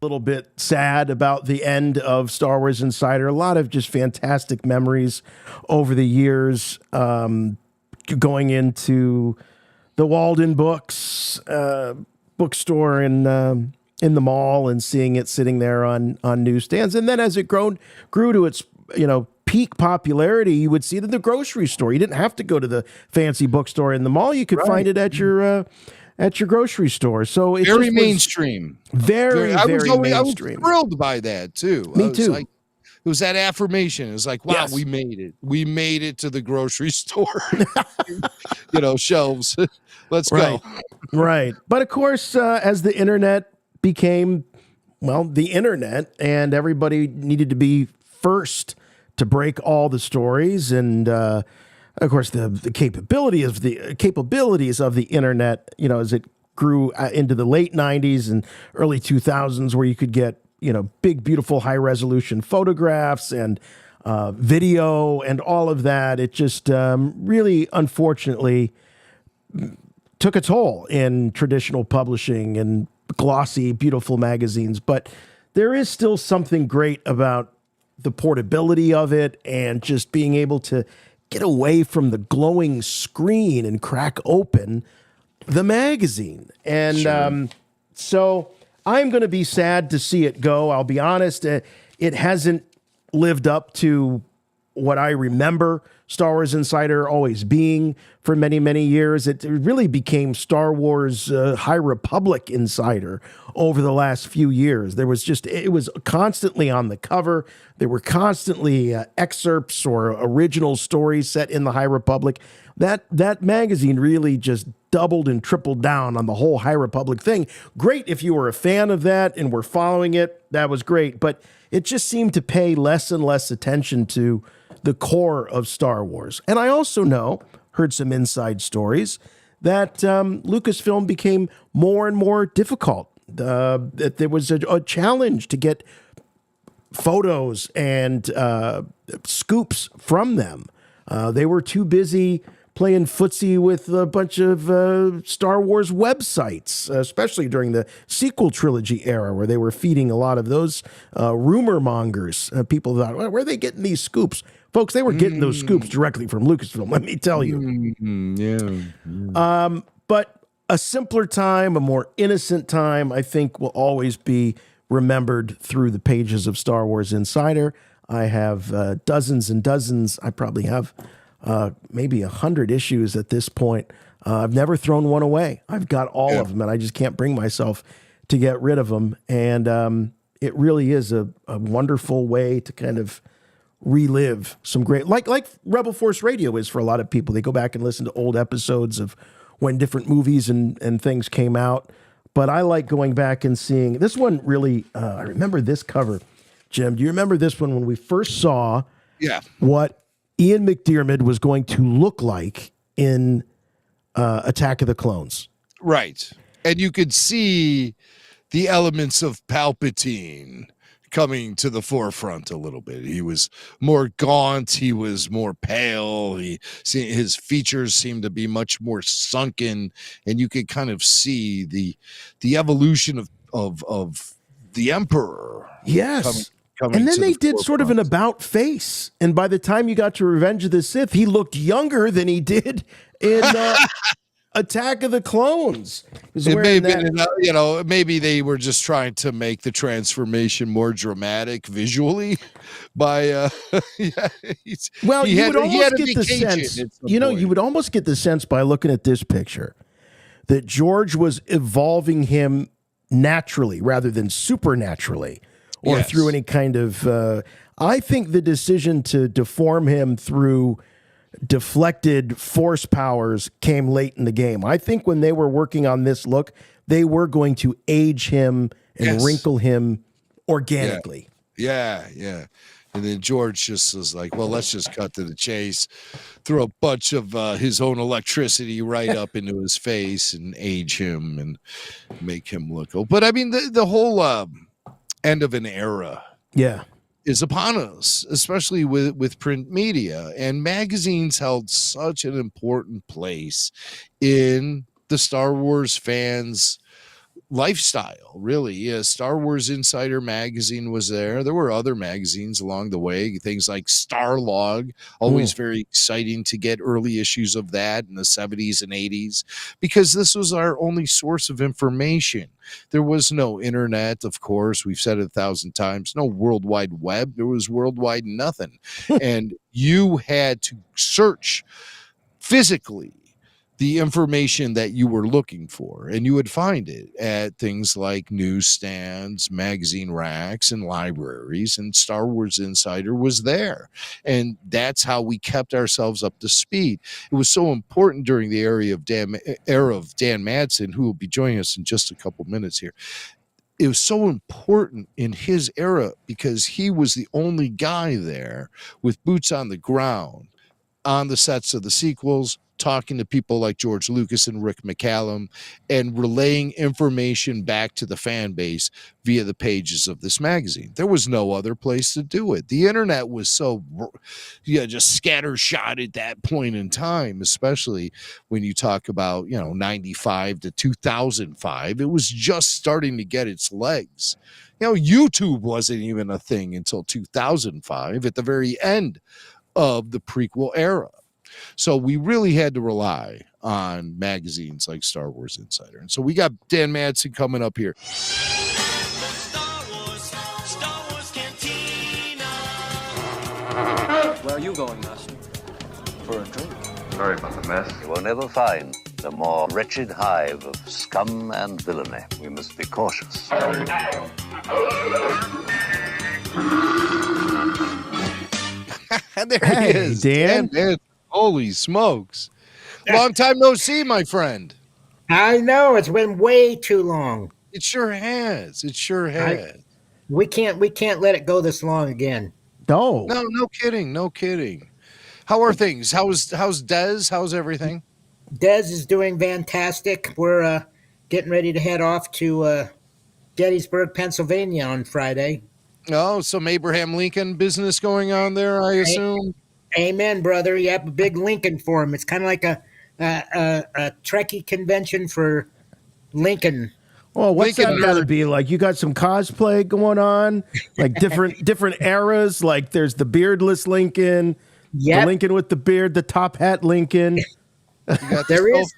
little bit sad about the end of Star Wars Insider. A lot of just fantastic memories over the years, going into the Walden Books bookstore in the mall and seeing it sitting there on newsstands. And then as it grew to its peak popularity, you would see it in the grocery store. You didn't have to go to the fancy bookstore in the mall. You could find it at your grocery store. So it's very mainstream. Very mainstream. I was thrilled by that too. Me too. It was that affirmation. It was like, wow, Yes. we made it. We made it to the grocery store. Shelves. Let's go. Right. But of course, as the internet became, the internet, and everybody needed to be first to break all the stories, and of course, the capabilities of the internet, as it grew into the late 90s and early 2000s, where you could get, big, beautiful, high resolution photographs and video and all of that. It just really, unfortunately, took a toll in traditional publishing and glossy, beautiful magazines. But there is still something great about the portability of it and just being able to get away from the glowing screen and crack open the magazine. And Sure. So I'm going to be sad to see it go. I'll be honest. It hasn't lived up to what I remember Star Wars Insider always being for many, many years. It really became Star Wars High Republic Insider over the last few years. It was constantly on the cover. There were constantly excerpts or original stories set in the High Republic. That magazine really just doubled and tripled down on the whole High Republic thing. Great if you were a fan of that and were following it. That was great. But it just seemed to pay less and less attention to the core of Star Wars. And I also heard some inside stories that Lucasfilm became more and more difficult. That there was a challenge to get photos and scoops from them. They were too busy playing footsie with a bunch of Star Wars websites, especially during the sequel trilogy era, where they were feeding a lot of those rumor mongers. People thought, well, where are they getting these scoops? Folks, they were getting those scoops directly from Lucasfilm, let me tell you. But a simpler time, a more innocent time, I think will always be remembered through the pages of Star Wars Insider. I have dozens and dozens. I probably have maybe 100 issues at this point. I've never thrown one away. I've got all of them, and I just can't bring myself to get rid of them. And it really is a wonderful way to kind of relive some great, like Rebel Force Radio is for a lot of people. They go back and listen to old episodes of when different movies and things came out. But I like going back and seeing this one. Really, I remember this cover. Jim, do you remember this one when we first saw what Ian McDiarmid was going to look like in Attack of the Clones? Right. And you could see the elements of Palpatine coming to the forefront a little bit. He was more gaunt. He was more pale. His features seemed to be much more sunken, and you could kind of see the evolution of the Emperor. Yes. And then they did sort of an about face. And by the time you got to Revenge of the Sith, he looked younger than he did in Attack of the Clones. It may have been, maybe they were just trying to make the transformation more dramatic visually by, you would almost get the sense, you would almost get the sense by looking at this picture that George was evolving him naturally rather than supernaturally. Or through any kind of, I think the decision to deform him through deflected force powers came late in the game. I think when they were working on this look, they were going to age him and wrinkle him organically. Yeah. And then George just was like, well, let's just cut to the chase, throw a bunch of his own electricity right up into his face and age him and make him look old. But I mean, the whole end of an era is upon us, especially with print media, and magazines held such an important place in the Star Wars fans' lifestyle, really. Yeah, Star Wars Insider magazine was there. There were other magazines along the way, things like Starlog, always very exciting to get early issues of that in the 70s and 80s, because this was our only source of information. There was no internet, of course. We've said it 1,000 times. No World Wide Web. There was worldwide nothing. And you had to search physically the information that you were looking for, and you would find it at things like newsstands, magazine racks, and libraries, and Star Wars Insider was there. And that's how we kept ourselves up to speed. It was so important during the era of Dan Madsen, who will be joining us in just a couple minutes here. It was so important in his era because he was the only guy there with boots on the ground on the sets of the sequels, talking to people like George Lucas and Rick McCallum, and relaying information back to the fan base via the pages of this magazine. There was no other place to do it. The internet was so, just scattershot at that point in time, especially when you talk about, 95 to 2005. It was just starting to get its legs. YouTube wasn't even a thing until 2005, at the very end of the prequel era. So we really had to rely on magazines like Star Wars Insider. And so we got Dan Madsen coming up here. Star Wars Cantina. Where are you going, Master? For a drink. Sorry about the mess. You will never find a more wretched hive of scum and villainy. We must be cautious. There he is. Dan. Holy smokes. Long time no see, my friend. I know, it's been way too long. It sure has. We can't let it go this long again. No. No kidding. How are things? How's Dez? How's everything? Dez is doing fantastic. We're getting ready to head off to Gettysburg, Pennsylvania on Friday. Oh, some Abraham Lincoln business going on there, I assume. Amen, brother. Yep, a big Lincoln Forum. It's kind of like a Trekkie convention for Lincoln. Well, what's Lincoln that got to nerd. be like? You got some cosplay going on, like different eras. Like there's the beardless Lincoln, the Yep. Lincoln with the beard, the top hat Lincoln. There is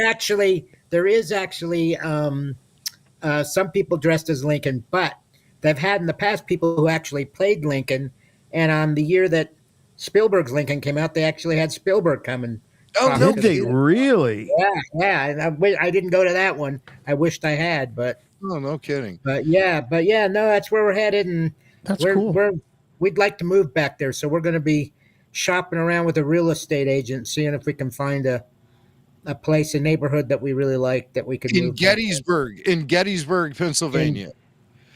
actually some people dressed as Lincoln, but they've had in the past people who actually played Lincoln, and on the year that Spielberg's Lincoln came out, they actually had Spielberg come and Oh, Did they really? Yeah. And I didn't go to that one. I wished I had, but no kidding. But yeah, no, that's where we're headed, and That's cool. We'd like to move back there, so we're going to be shopping around with a real estate agent, seeing if we can find a place, a neighborhood that we really like that we could In move Gettysburg, Pennsylvania.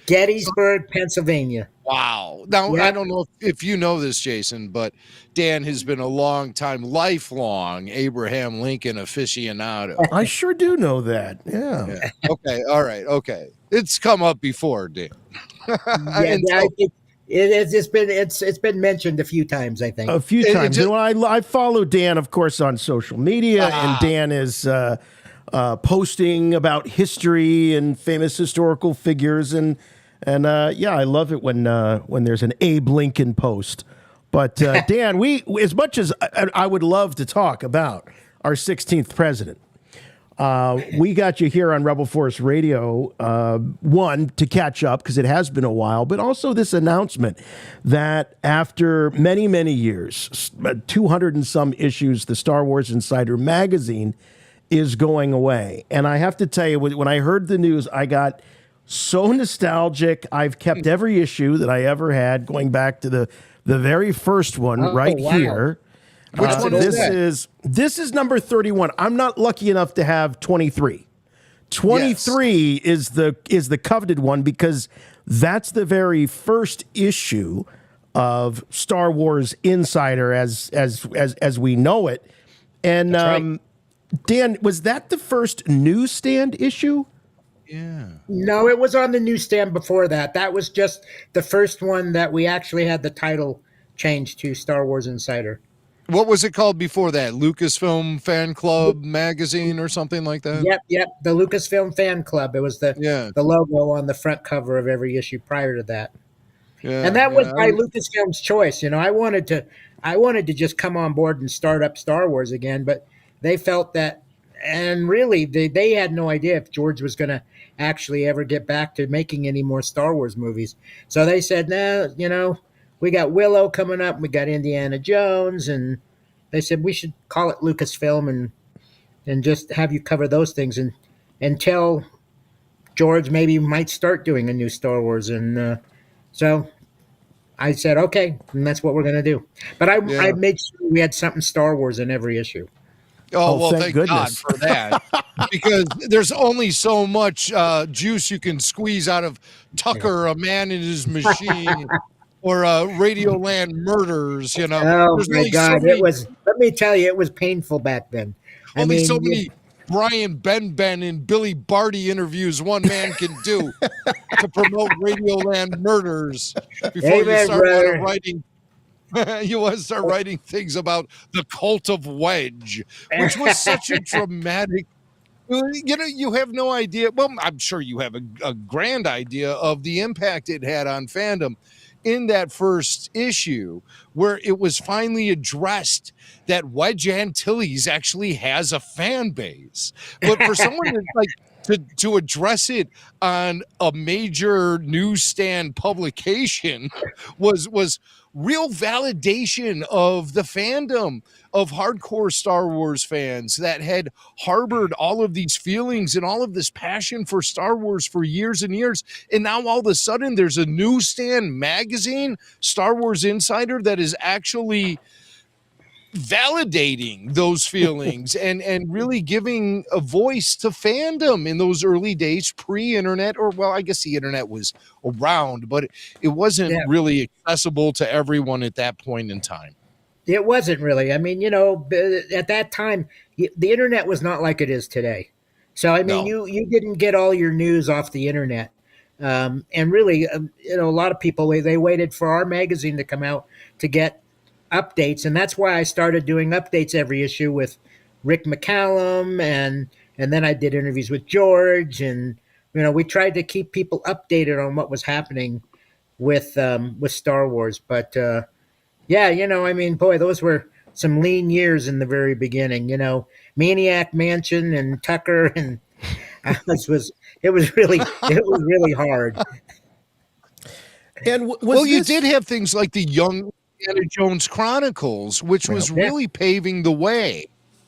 Gettysburg, Pennsylvania. Wow. Now, Yeah. I don't know if you know this, Jason, but Dan has been a lifelong Abraham Lincoln aficionado. I sure do know that. Yeah. Okay. All right. Okay. It's come up before, Dan. Yeah, And so- I think it's been mentioned a few times, I think. A few It times. just- And I follow Dan, of course, on social media, and Dan is posting about history and famous historical figures, and I love it when there's an Abe Lincoln post. But Dan, we as much as I would love to talk about our 16th president, we got you here on Rebel Force Radio, one, to catch up because it has been a while, but also this announcement that after many, many years, 200 and some issues, the Star Wars Insider magazine is going away. And I have to tell you, when I heard the news, I got so nostalgic. I've kept every issue that I ever had, going back to the very first one wow. here. Which one is that? This is number 31. I'm not lucky enough to have 23. 23 is the coveted one because that's the very first issue of Star Wars Insider as we know it. And right. Dan, was that the first newsstand issue? Yeah. No, it was on the newsstand before that. That was just the first one that we actually had the title changed to Star Wars Insider. What was it called before that? Lucasfilm Fan Club magazine or something like that? Yep. The Lucasfilm Fan Club. It was Yeah. the logo on the front cover of every issue prior to that. And Yeah. that was Yeah. by Lucasfilm's choice. I wanted to just come on board and start up Star Wars again, but they felt that, and really, they had no idea if George was going to actually ever get back to making any more Star Wars movies. So they said, "No, we got Willow coming up, we got Indiana Jones," and they said we should call it Lucasfilm and just have you cover those things and tell George maybe might start doing a new Star Wars, and so I said, okay, and that's what we're going to do. But I Yeah. made sure we had something Star Wars in every issue. Oh, Oh, well, thank thank God goodness. for that. Because there's only so much juice you can squeeze out of Tucker, a man in his machine, or Radioland Murders. Oh There's my only God, so many, let me tell you, it was painful back then. I only mean, so many Brian Ben and Billy Barty interviews one man can do to promote Radioland Murders before you Amen, start brother. writing. You want to start writing things about the cult of Wedge, which was such a dramatic. You have no idea. Well, I'm sure you have a grand idea of the impact it had on fandom in that first issue, where it was finally addressed that Wedge Antilles actually has a fan base. But for someone to address it on a major newsstand publication was real validation of the fandom of hardcore Star Wars fans that had harbored all of these feelings and all of this passion for Star Wars for years and years. And now all of a sudden there's a newsstand magazine, Star Wars Insider, that is actually validating those feelings and really giving a voice to fandom in those early days, pre-internet, or well, I guess the internet was around, but it wasn't Yeah. really accessible to everyone at that point in time. It wasn't really. I mean, at that time, the internet was not like it is today. So, I mean, No. you didn't get all your news off the internet. And really, a lot of people, they waited for our magazine to come out to get updates. And that's why I started doing updates every issue with Rick McCallum. And then I did interviews with George. And, we tried to keep people updated on what was happening with Star Wars. But, yeah, I mean, boy, those were some lean years in the very beginning. Maniac Mansion and Tucker, and it was really hard. And was Well, you this- did have things like the Young Indiana Jones Chronicles, which was Yeah. really paving the way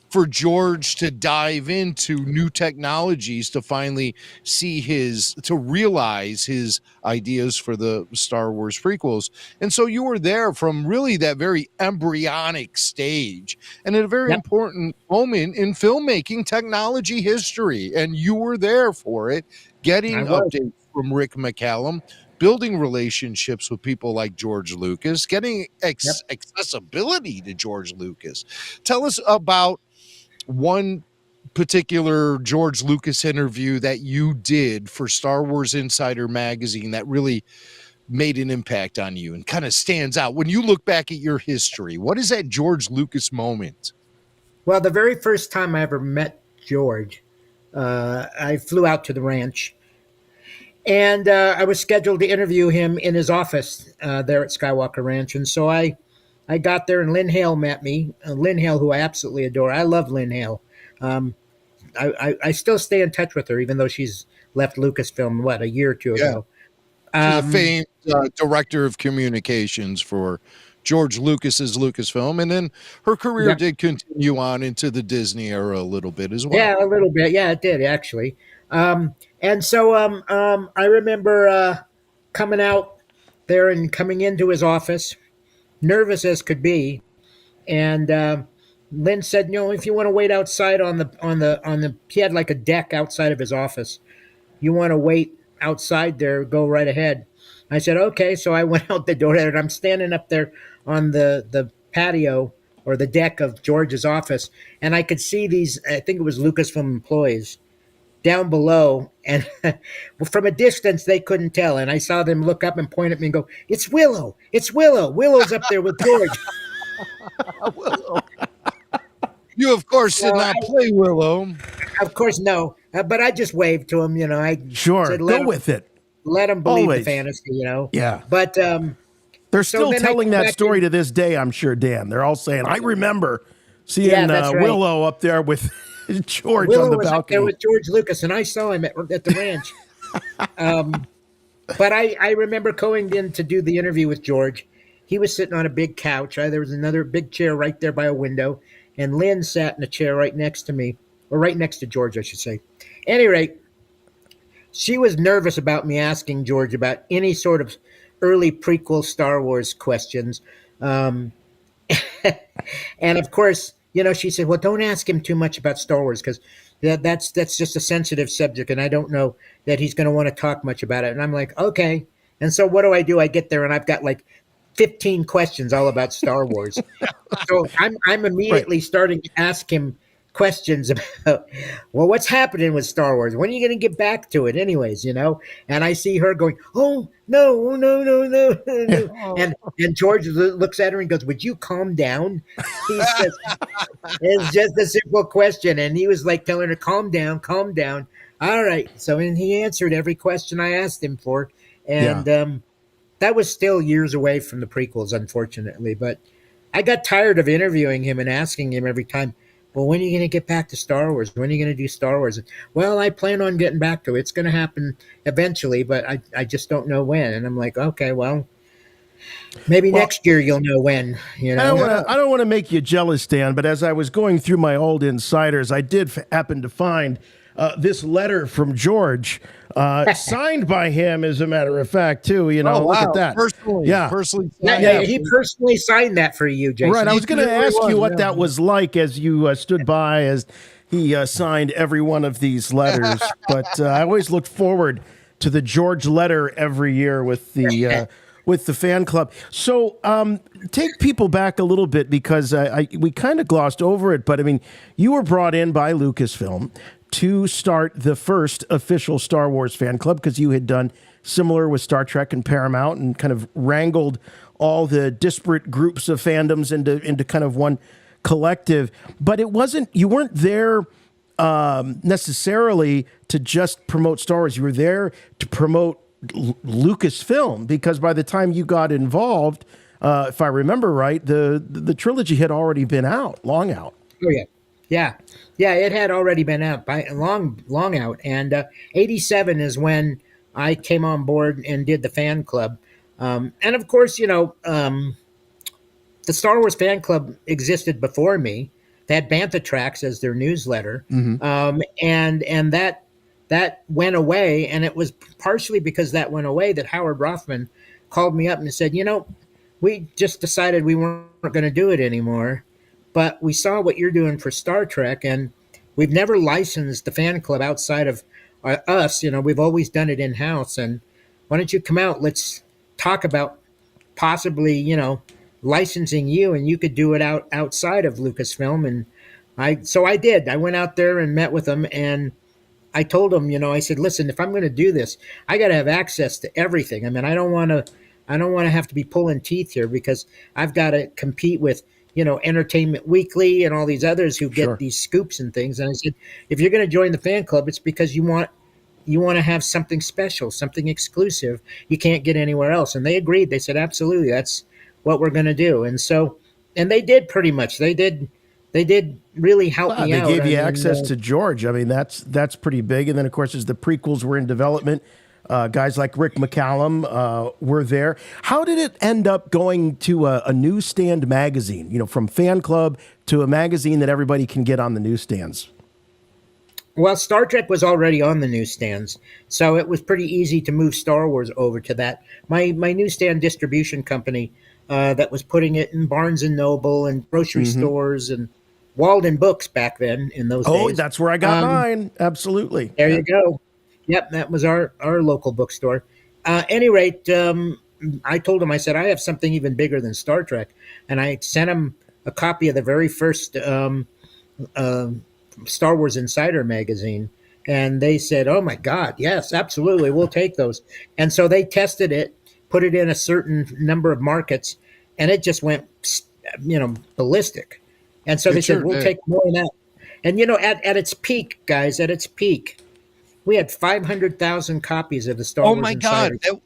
for George to dive into new technologies to finally to realize his ideas for the Star Wars prequels. And so you were there from really that very embryonic stage and at a very Yep. important moment in filmmaking technology history. And you were there for it, getting I was. updates from Rick McCallum, building relationships with people like George Lucas, getting accessibility to George Lucas. Tell us about one particular George Lucas interview that you did for Star Wars Insider magazine that really made an impact on you and kind of stands out when you look back at your history. What is that George Lucas moment? Well, the very first time I ever met George, I flew out to the ranch, and I was scheduled to interview him in his office there at Skywalker Ranch. And so I got there, and Lynn Hale met me. Lynn Hale, who I absolutely adore. I love Lynn Hale. I still stay in touch with her, even though she's left Lucasfilm, a year or two ago. She's a famed director of communications for George Lucas's Lucasfilm, and then her career did continue on into the Disney era a little bit as well. Yeah, a little bit. Yeah, it did actually. And so I remember coming out there and coming into his office, nervous as could be, and Lynn said, if you want to wait outside on the he had like a deck outside of his office. You want to wait outside there, go right ahead. I said, okay. So I went out the door there, and I'm standing up there on the patio or the deck of George's office, and I could see these, I think it was Lucasfilm employees down below, and from a distance they couldn't tell, and I saw them look up and point at me and go, it's Willow, Willow's up there with George. You, of course, did not play Willow. Of course, no. But I just waved to him. I Sure, said, go with it. let him believe Always. the fantasy. Yeah. But They're So still then I telling come that back story in- to this day, I'm sure, Dan. They're all saying, I remember seeing Yeah, that's right. Willow up there with George Willow on the was up there balcony. with George Lucas, and I saw him at the ranch. But I remember going in to do the interview with George. He was sitting on a big couch. There was another big chair right there by a window, and Lynn sat in a chair right next to me, or right next to George, I should say. At any rate, she was nervous about me asking George about any sort of early prequel Star Wars questions. Um, and of course, she said, "Well, don't ask him too much about Star Wars because that's just a sensitive subject, and I don't know that he's going to want to talk much about it." And I'm like, "Okay." And so what do? I get there and I've got like 15 questions all about Star Wars. So I'm immediately starting to ask him questions about, well, what's happening with Star Wars? When are you going to get back to it, anyways? And I see her going, "Oh no, no, no, no, no." And George looks at her and goes, "Would you calm down?" He says, "It's just a simple question," and he was like telling her, "Calm down, calm down." All right. So and he answered every question I asked him for, and that was still years away from the prequels, unfortunately. But I got tired of interviewing him and asking him every time, "Well, when are you going to get back to Star Wars? When are you going to do Star Wars?" "Well, I plan on getting back to it. It's going to happen eventually, but I just don't know when." And I'm like, "Okay, well, maybe next year you'll know when." I don't want to make you jealous, Dan, but as I was going through my old insiders, I did happen to find this letter from George, signed by him, as a matter of fact, too. Look at that. Personally, Yeah. personally. Yeah, he personally signed that for you, Jason. Right. I was going to really ask you was, what yeah. that was like as you stood by as he signed every one of these letters. But I always looked forward to the George letter every year with the fan club. So take people back a little bit because we kind of glossed over it. But I mean, you were brought in by Lucasfilm to start the first official Star Wars fan club because you had done similar with Star Trek and Paramount and kind of wrangled all the disparate groups of fandoms into kind of one collective. But you weren't there necessarily to just promote Star Wars. You were there to promote Lucasfilm because by the time you got involved, if I remember right, the trilogy had already been out, long out. Oh yeah. It had already been out by long out, and '87 is when I came on board and did the fan club. And of course, the Star Wars fan club existed before me. They had Bantha Tracks as their newsletter, and that went away. And it was partially because that went away that Howard Rothman called me up and said, "We just decided we weren't going to do it anymore. But we saw what you're doing for Star Trek, and we've never licensed the fan club outside of us. We've always done it in-house. And why don't you come out? Let's talk about possibly, licensing you, and you could do it outside of Lucasfilm." And so I did. I went out there and met with them, and I told them, I said, "Listen, if I'm going to do this, I got to have access to everything. I mean, I don't want to have to be pulling teeth here because I've got to compete with Entertainment Weekly and all these others who get these scoops and things." And I said, "If you're going to join the fan club, it's because you want to have something special, something exclusive you can't get anywhere else." And they agreed. They said, "Absolutely, that's what we're going to do." And so, and they did pretty much. They did really help me out. They gave you access to George. I mean, that's pretty big. And then, of course, as the prequels were in development, guys like Rick McCallum were there. How did it end up going to a newsstand magazine, from fan club to a magazine that everybody can get on the newsstands? Well, Star Trek was already on the newsstands, so it was pretty easy to move Star Wars over to that. My newsstand distribution company that was putting it in Barnes & Noble and grocery stores and Walden Books back then in those days. Oh, that's where I got mine. Absolutely. There you go. Yep, that was our local bookstore. Any rate, I told him, I said, "I have something even bigger than Star Trek." And I sent him a copy of the very first Star Wars Insider magazine. And they said, "Oh, my God, yes, absolutely, we'll take those." And so they tested it, put it in a certain number of markets, and it just went ballistic. And so It they said, sure we'll did. take more than that. And, at its peak, guys, at its peak, we had 500,000 copies of the Star Oh Wars my God, Insider.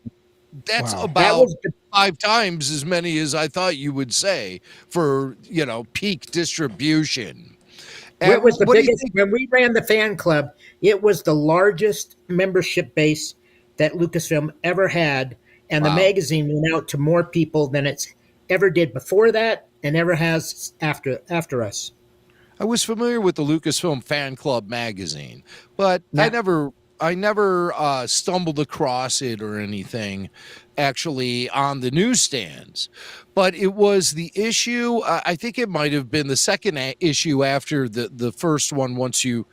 that's Wow. That about was the 5 times as many as I thought you would say for peak distribution. It was the What do you biggest think? when we ran the fan club. It was the largest membership base that Lucasfilm ever had, and the Wow. magazine went out to more people than it's ever did before that, and ever has after us. I was familiar with the Lucasfilm Fan Club magazine, but I Yeah, never stumbled across it or anything actually on the newsstands. But it was the issue. I think it might have been the second issue after the first one. Once you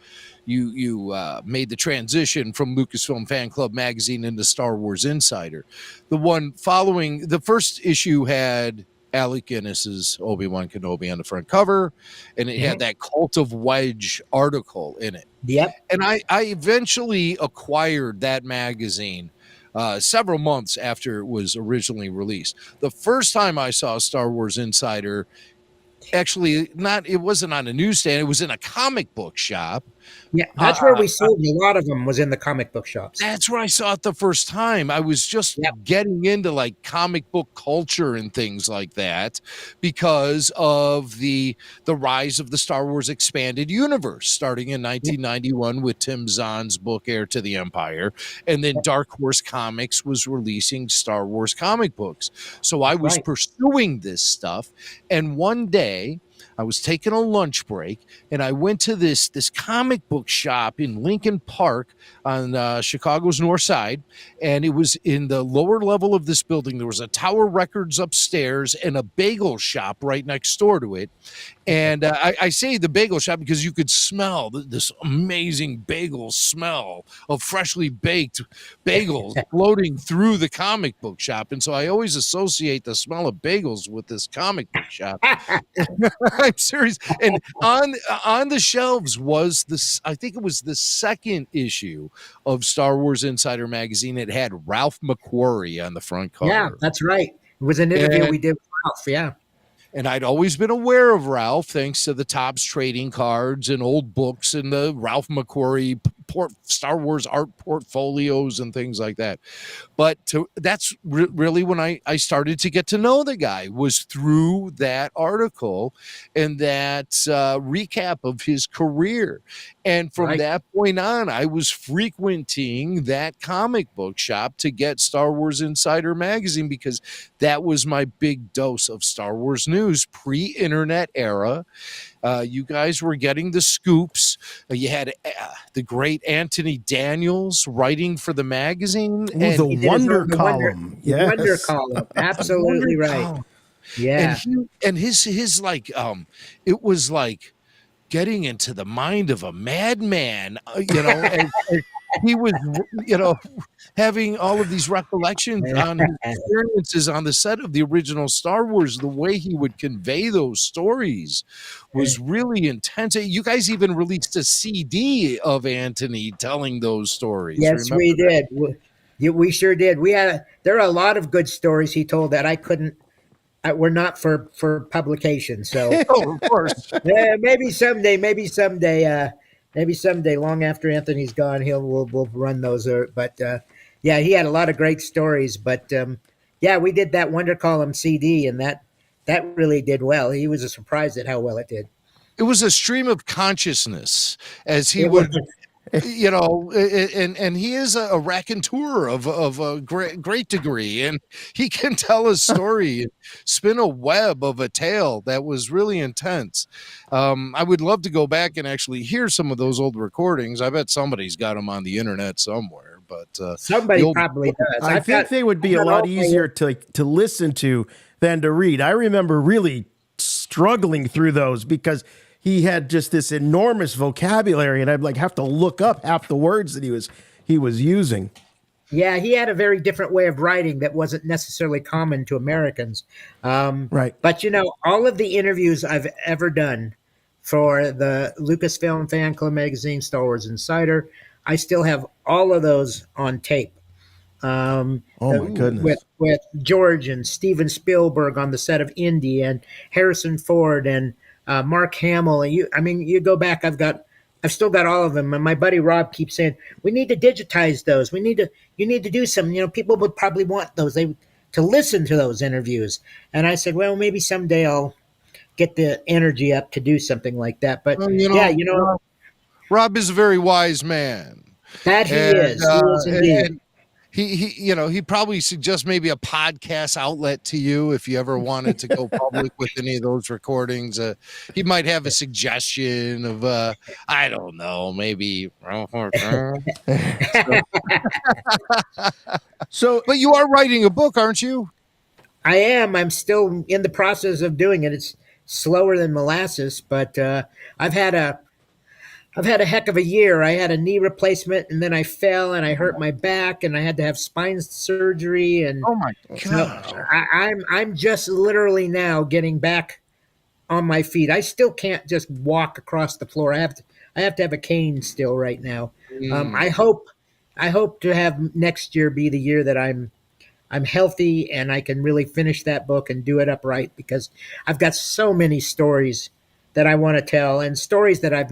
made the transition from Lucasfilm Fan Club magazine into Star Wars Insider, the one following the first issue had Alec Guinness's Obi-Wan Kenobi on the front cover, and it had that Cult of Wedge article in it. yep. And I eventually acquired that magazine several months after it was originally released. The first time I saw Star Wars Insider, actually, it wasn't on a newsstand, it was in a comic book shop. Yeah, that's where we sold a lot of them. Was in the comic book shops. That's where I saw it the first time. I was just Yep. getting into like comic book culture and things like that because of the rise of the Star Wars expanded universe, starting in 1991 with Tim Zahn's book Heir to the Empire, and then Dark Horse Comics was releasing Star Wars comic books. So I was right. pursuing this stuff, and one day I was taking a lunch break, and I went to this comic book shop in Lincoln Park on Chicago's North Side, and it was in the lower level of this building. There was a Tower Records upstairs and a bagel shop right next door to it. And I say the bagel shop because you could smell this amazing bagel smell of freshly baked bagels floating through the comic book shop. And so I always associate the smell of bagels with this comic book shop. I'm serious. And on the shelves was this, I think it was the second issue of Star Wars Insider magazine. It had Ralph McQuarrie on the front cover. Yeah, that's right. It was an interview And- we did with Ralph. Yeah. And I'd always been aware of Ralph thanks to the Topps trading cards and old books and the Ralph McQuarrie Star Wars art portfolios and things like that. But that's really when I started to get to know the guy, was through that article and that recap of his career. And from Right. that point on, I was frequenting that comic book shop to get Star Wars Insider magazine because that was my big dose of Star Wars news pre-internet era. You guys were getting the scoops. You had the great Anthony Daniels writing for the magazine. Ooh, and the He did his Wonder own- the column. The Wonder Yes. column. Absolutely Wonder right. column. Yeah. And his like it was like getting into the mind of a madman, and he was having all of these recollections on his experiences on the set of the original Star Wars. The way he would convey those stories was really intense. You guys even released a CD of Anthony telling those stories. Yes, Remember we that? did. We sure did. There are a lot of good stories he told that I couldn't. Were not for publication. So Oh, of course. maybe someday. Maybe someday. Long after Anthony's gone, we'll run those. But yeah, he had a lot of great stories. But yeah, we did that Wonder Column CD, and that really did well. He was surprised at how well it did. It was a stream of consciousness as he It would, was- and he is a raconteur of a great degree, and he can tell a story, spin a web of a tale that was really intense. I would love to go back and actually hear some of those old recordings. I bet somebody's got them on the internet somewhere, but Somebody the old- probably does. I think they would be a lot easier to listen to than to read. I remember really struggling through those because he had just this enormous vocabulary, and I'd like have to look up half the words that he was using. Yeah, he had a very different way of writing that wasn't necessarily common to Americans. Right. But all of the interviews I've ever done for the Lucasfilm Fan Club magazine, Star Wars Insider, I still have all of those on tape. Oh my goodness. with George and Steven Spielberg on the set of Indy and Harrison Ford and Mark Hamill. And you go back. I've still got all of them. And my buddy Rob keeps saying we need to digitize those. You need to do something. People would probably want those. To listen to those interviews. And I said, well, maybe someday I'll get the energy up to do something like that. But Rob is a very wise man. that he is. He is indeed. And he probably suggests maybe a podcast outlet to you if you ever wanted to go public with any of those recordings. He might have a suggestion of I don't know, maybe. So, but you are writing a book, aren't you? I am. I'm still in the process of doing it. It's slower than molasses, but I've had a heck of a year. I had a knee replacement, and then I fell and I hurt my back, and I had to have spine surgery. And Oh my God. so I'm just literally now getting back on my feet. I still can't just walk across the floor. I have to have a cane still right now. I hope to have next year be the year that I'm healthy and I can really finish that book and do it upright, because I've got so many stories that I want to tell, and stories that I've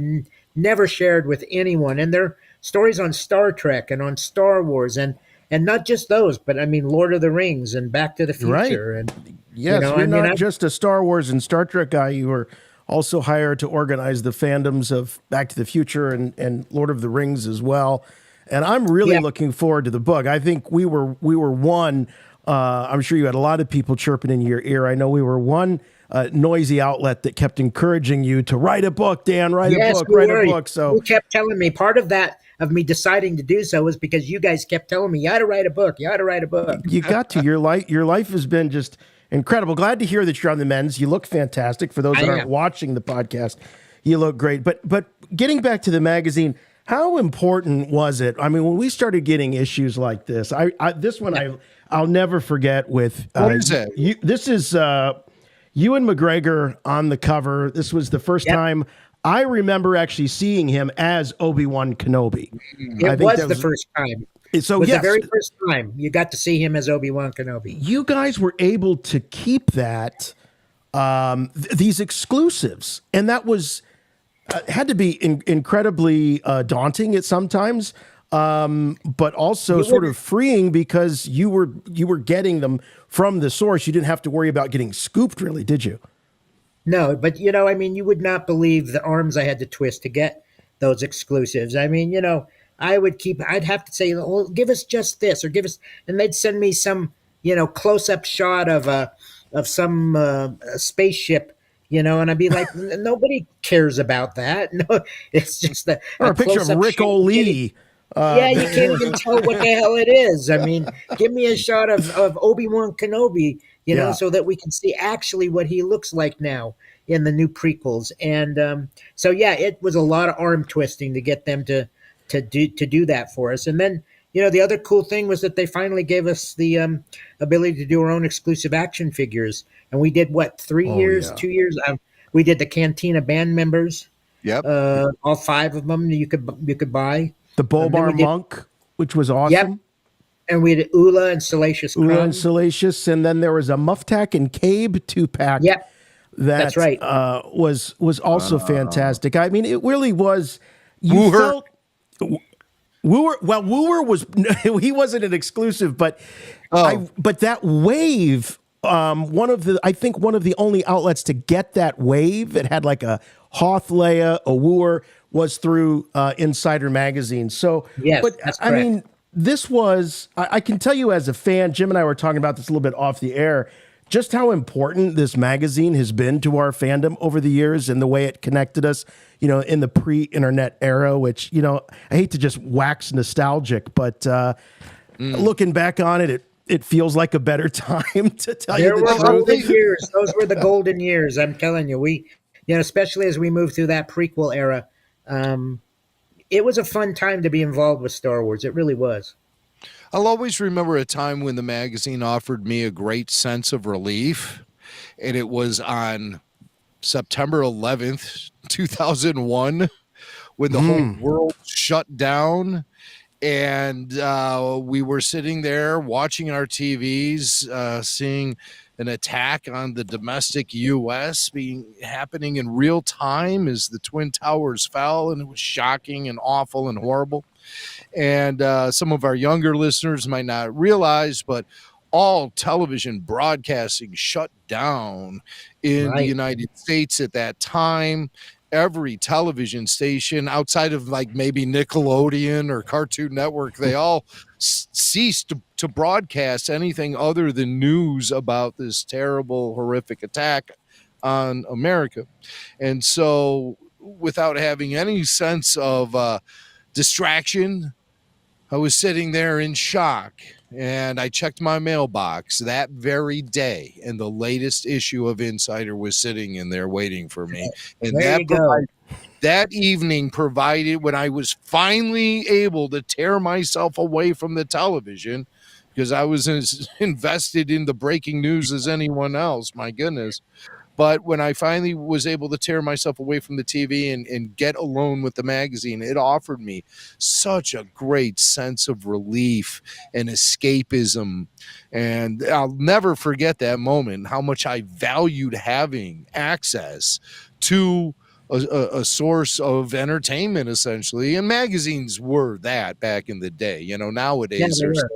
never shared with anyone. And they're stories on Star Trek and on Star Wars, and not just those, but I mean Lord of the Rings and Back to the Future. Right. And yes, you're not just a Star Wars and Star Trek guy. You were also hired to organize the fandoms of Back to the Future and Lord of the Rings as well. And I'm really looking forward to the book. I think we were one. I'm sure you had a lot of people chirping in your ear. I know we were one noisy outlet that kept encouraging you to write a book, Dan. Write a book. So you kept telling me part of that of me deciding to do so was because you guys kept telling me you ought to write a book. You ought to write a book. You got to. Your life has been just incredible. Glad to hear that you're on the men's. You look fantastic. For those that aren't watching the podcast, you look great. But getting back to the magazine. How important was it? I mean, when we started getting issues like this, I'll never forget. With what is it? This is Ewan McGregor on the cover. This was the first time I remember actually seeing him as Obi-Wan Kenobi. It was the first time. So it was the very first time you got to see him as Obi-Wan Kenobi. You guys were able to keep that these exclusives, and that was. Had to be incredibly daunting at sometimes, but also sort of freeing, because you were getting them from the source. You didn't have to worry about getting scooped, really, did you? No, but I mean, you would not believe the arms I had to twist to get those exclusives. I mean, I'd have to say, well, give us just this, or give us, and they'd send me some, close-up shot of some spaceship. And I'd be like, nobody cares about that. No, it's just a picture of Rick O'Lee. You can't even tell what the hell it is. I mean, give me a shot of Obi-Wan Kenobi, so that we can see actually what he looks like now in the new prequels. And it was a lot of arm twisting to get them to do that for us. And then, the other cool thing was that they finally gave us the ability to do our own exclusive action figures. And we did 2 years? We did the Cantina band members. Yep. All 5 of them you could buy. The Bobar Monk, which was awesome. Yep. And we had Ula and Salacious Crumb. Ula and Salacious, and then there was a Muftak and Cabe 2-pack. Yep. That's right. Was also fantastic. I mean, it really was. You Wooher. felt Wooher was he wasn't an exclusive, but but that wave. One of the only outlets to get that wave, it had like a Hoth Leia, a Wooer, was through Insider Magazine. So, yes, but that's I correct. mean, this was, I can tell you as a fan, Jim and I were talking about this a little bit off the air, just how important this magazine has been to our fandom over the years and the way it connected us, in the pre-internet era, which, I hate to just wax nostalgic, but looking back on it, it feels like a better time, to tell you the truth. Golden years. Those were the golden years. I'm telling you, especially as we moved through that prequel era, it was a fun time to be involved with Star Wars. It really was. I'll always remember a time when the magazine offered me a great sense of relief, and it was on September 11th, 2001, when the whole world shut down. and we were sitting there watching our TVs, seeing an attack on the domestic U.S. happening in real time as the Twin Towers fell, and it was shocking and awful and horrible. And some of our younger listeners might not realize, but all television broadcasting shut down in the Right. United States at that time. Every television station outside of like maybe Nickelodeon or Cartoon Network, they all ceased to broadcast anything other than news about this terrible, horrific attack on America. And so, without having any sense of distraction, I was sitting there in shock, and I checked my mailbox that very day, and the latest issue of Insider was sitting in there waiting for me. And There you go. that evening provided, when I was finally able to tear myself away from the television, because I was as invested in the breaking news as anyone else, my goodness. But when I finally was able to tear myself away from the TV and get alone with the magazine, it offered me such a great sense of relief and escapism. And I'll never forget that moment, how much I valued having access to a source of entertainment, essentially. And magazines were that back in the day. Nowadays they were.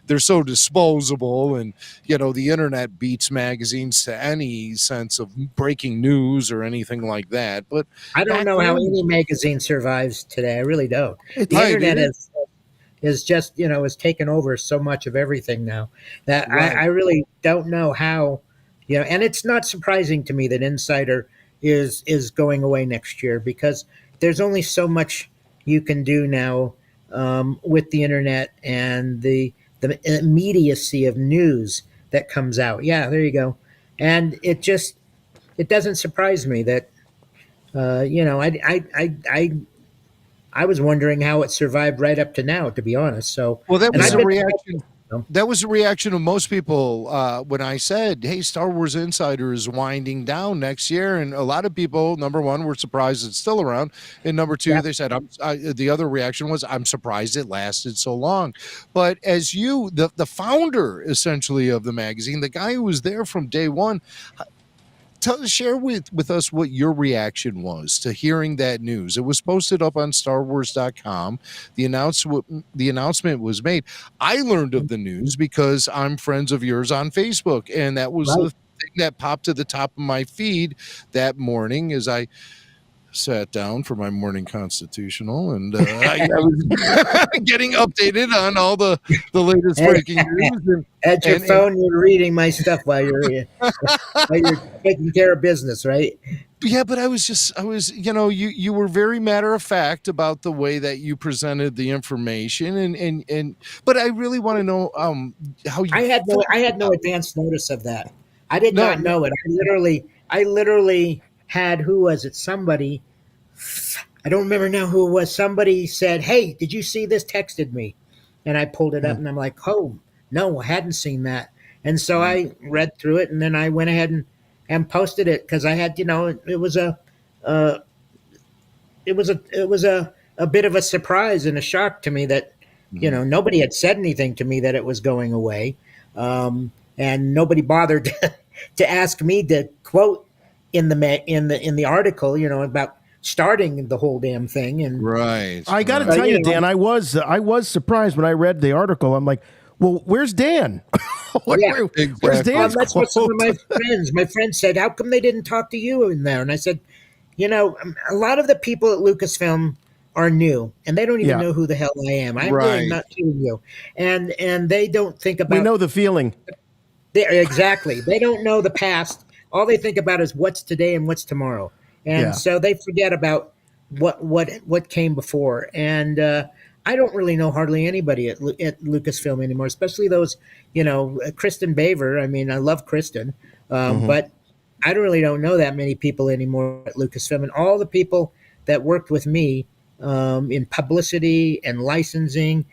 they're so disposable, and the internet beats magazines to any sense of breaking news or anything like that. But I don't back know how then, any magazine survives today. I really don't. The Right, internet it is just, has taken over so much of everything now that Right. I really don't know how, and it's not surprising to me that Insider is going away next year, because there's only so much you can do now with the internet and the immediacy of news that comes out. Yeah, there you go. And it doesn't surprise me that, I was wondering how it survived right up to now, to be honest. So, Well, that and was I've the been, reaction. That was the reaction of most people when I said, "Hey, Star Wars Insider is winding down next year," and a lot of people, number one, were surprised it's still around, and number two, Yeah. they said, the other reaction was, "I'm surprised it lasted so long." But as the founder essentially of the magazine, the guy who was there from day one, share with us what your reaction was to hearing that news. It was posted up on StarWars.com. The announcement was made. I learned of the news because I'm friends of yours on Facebook, and that was Right. the thing that popped to the top of my feed that morning as I sat down for my morning constitutional, and I was getting updated on all the latest breaking news. at your and- phone, you're reading my stuff while you're taking care of business, right? Yeah, but I was you were very matter of fact about the way that you presented the information, and but I really want to know how you I had no felt. advance notice of that. I did No, not know it. I literally had, who was it? Somebody, I don't remember now who it was. Somebody said, "Hey, did you see this?" Texted me, and I pulled it up, and I'm like, "Oh, no, I hadn't seen that." And so I read through it, and then I went ahead and posted it, because I had, it was uh, a bit of a surprise and a shock to me that, nobody had said anything to me that it was going away, and nobody bothered to ask me to quote in the article, about starting the whole damn thing. And Right. I got to right. tell you, you know- Dan, I was surprised when I read the article. I'm like, well, where's Dan? Where's Exactly. Dan's that's what some of quote? my friends said. How come they didn't talk to you in there? And I said, a lot of the people at Lucasfilm are new, and they don't even Yeah. know who the hell I am. I'm Right. really not kidding you. And they don't think about We know the feeling. exactly. They don't know the past. All they think about is what's today and what's tomorrow, and Yeah. so they forget about what came before. And I don't really know hardly anybody at Lucasfilm anymore, especially those, Kristen Baver. I mean, I love Kristen, but I don't know that many people anymore at Lucasfilm. And all the people that worked with me in publicity and licensing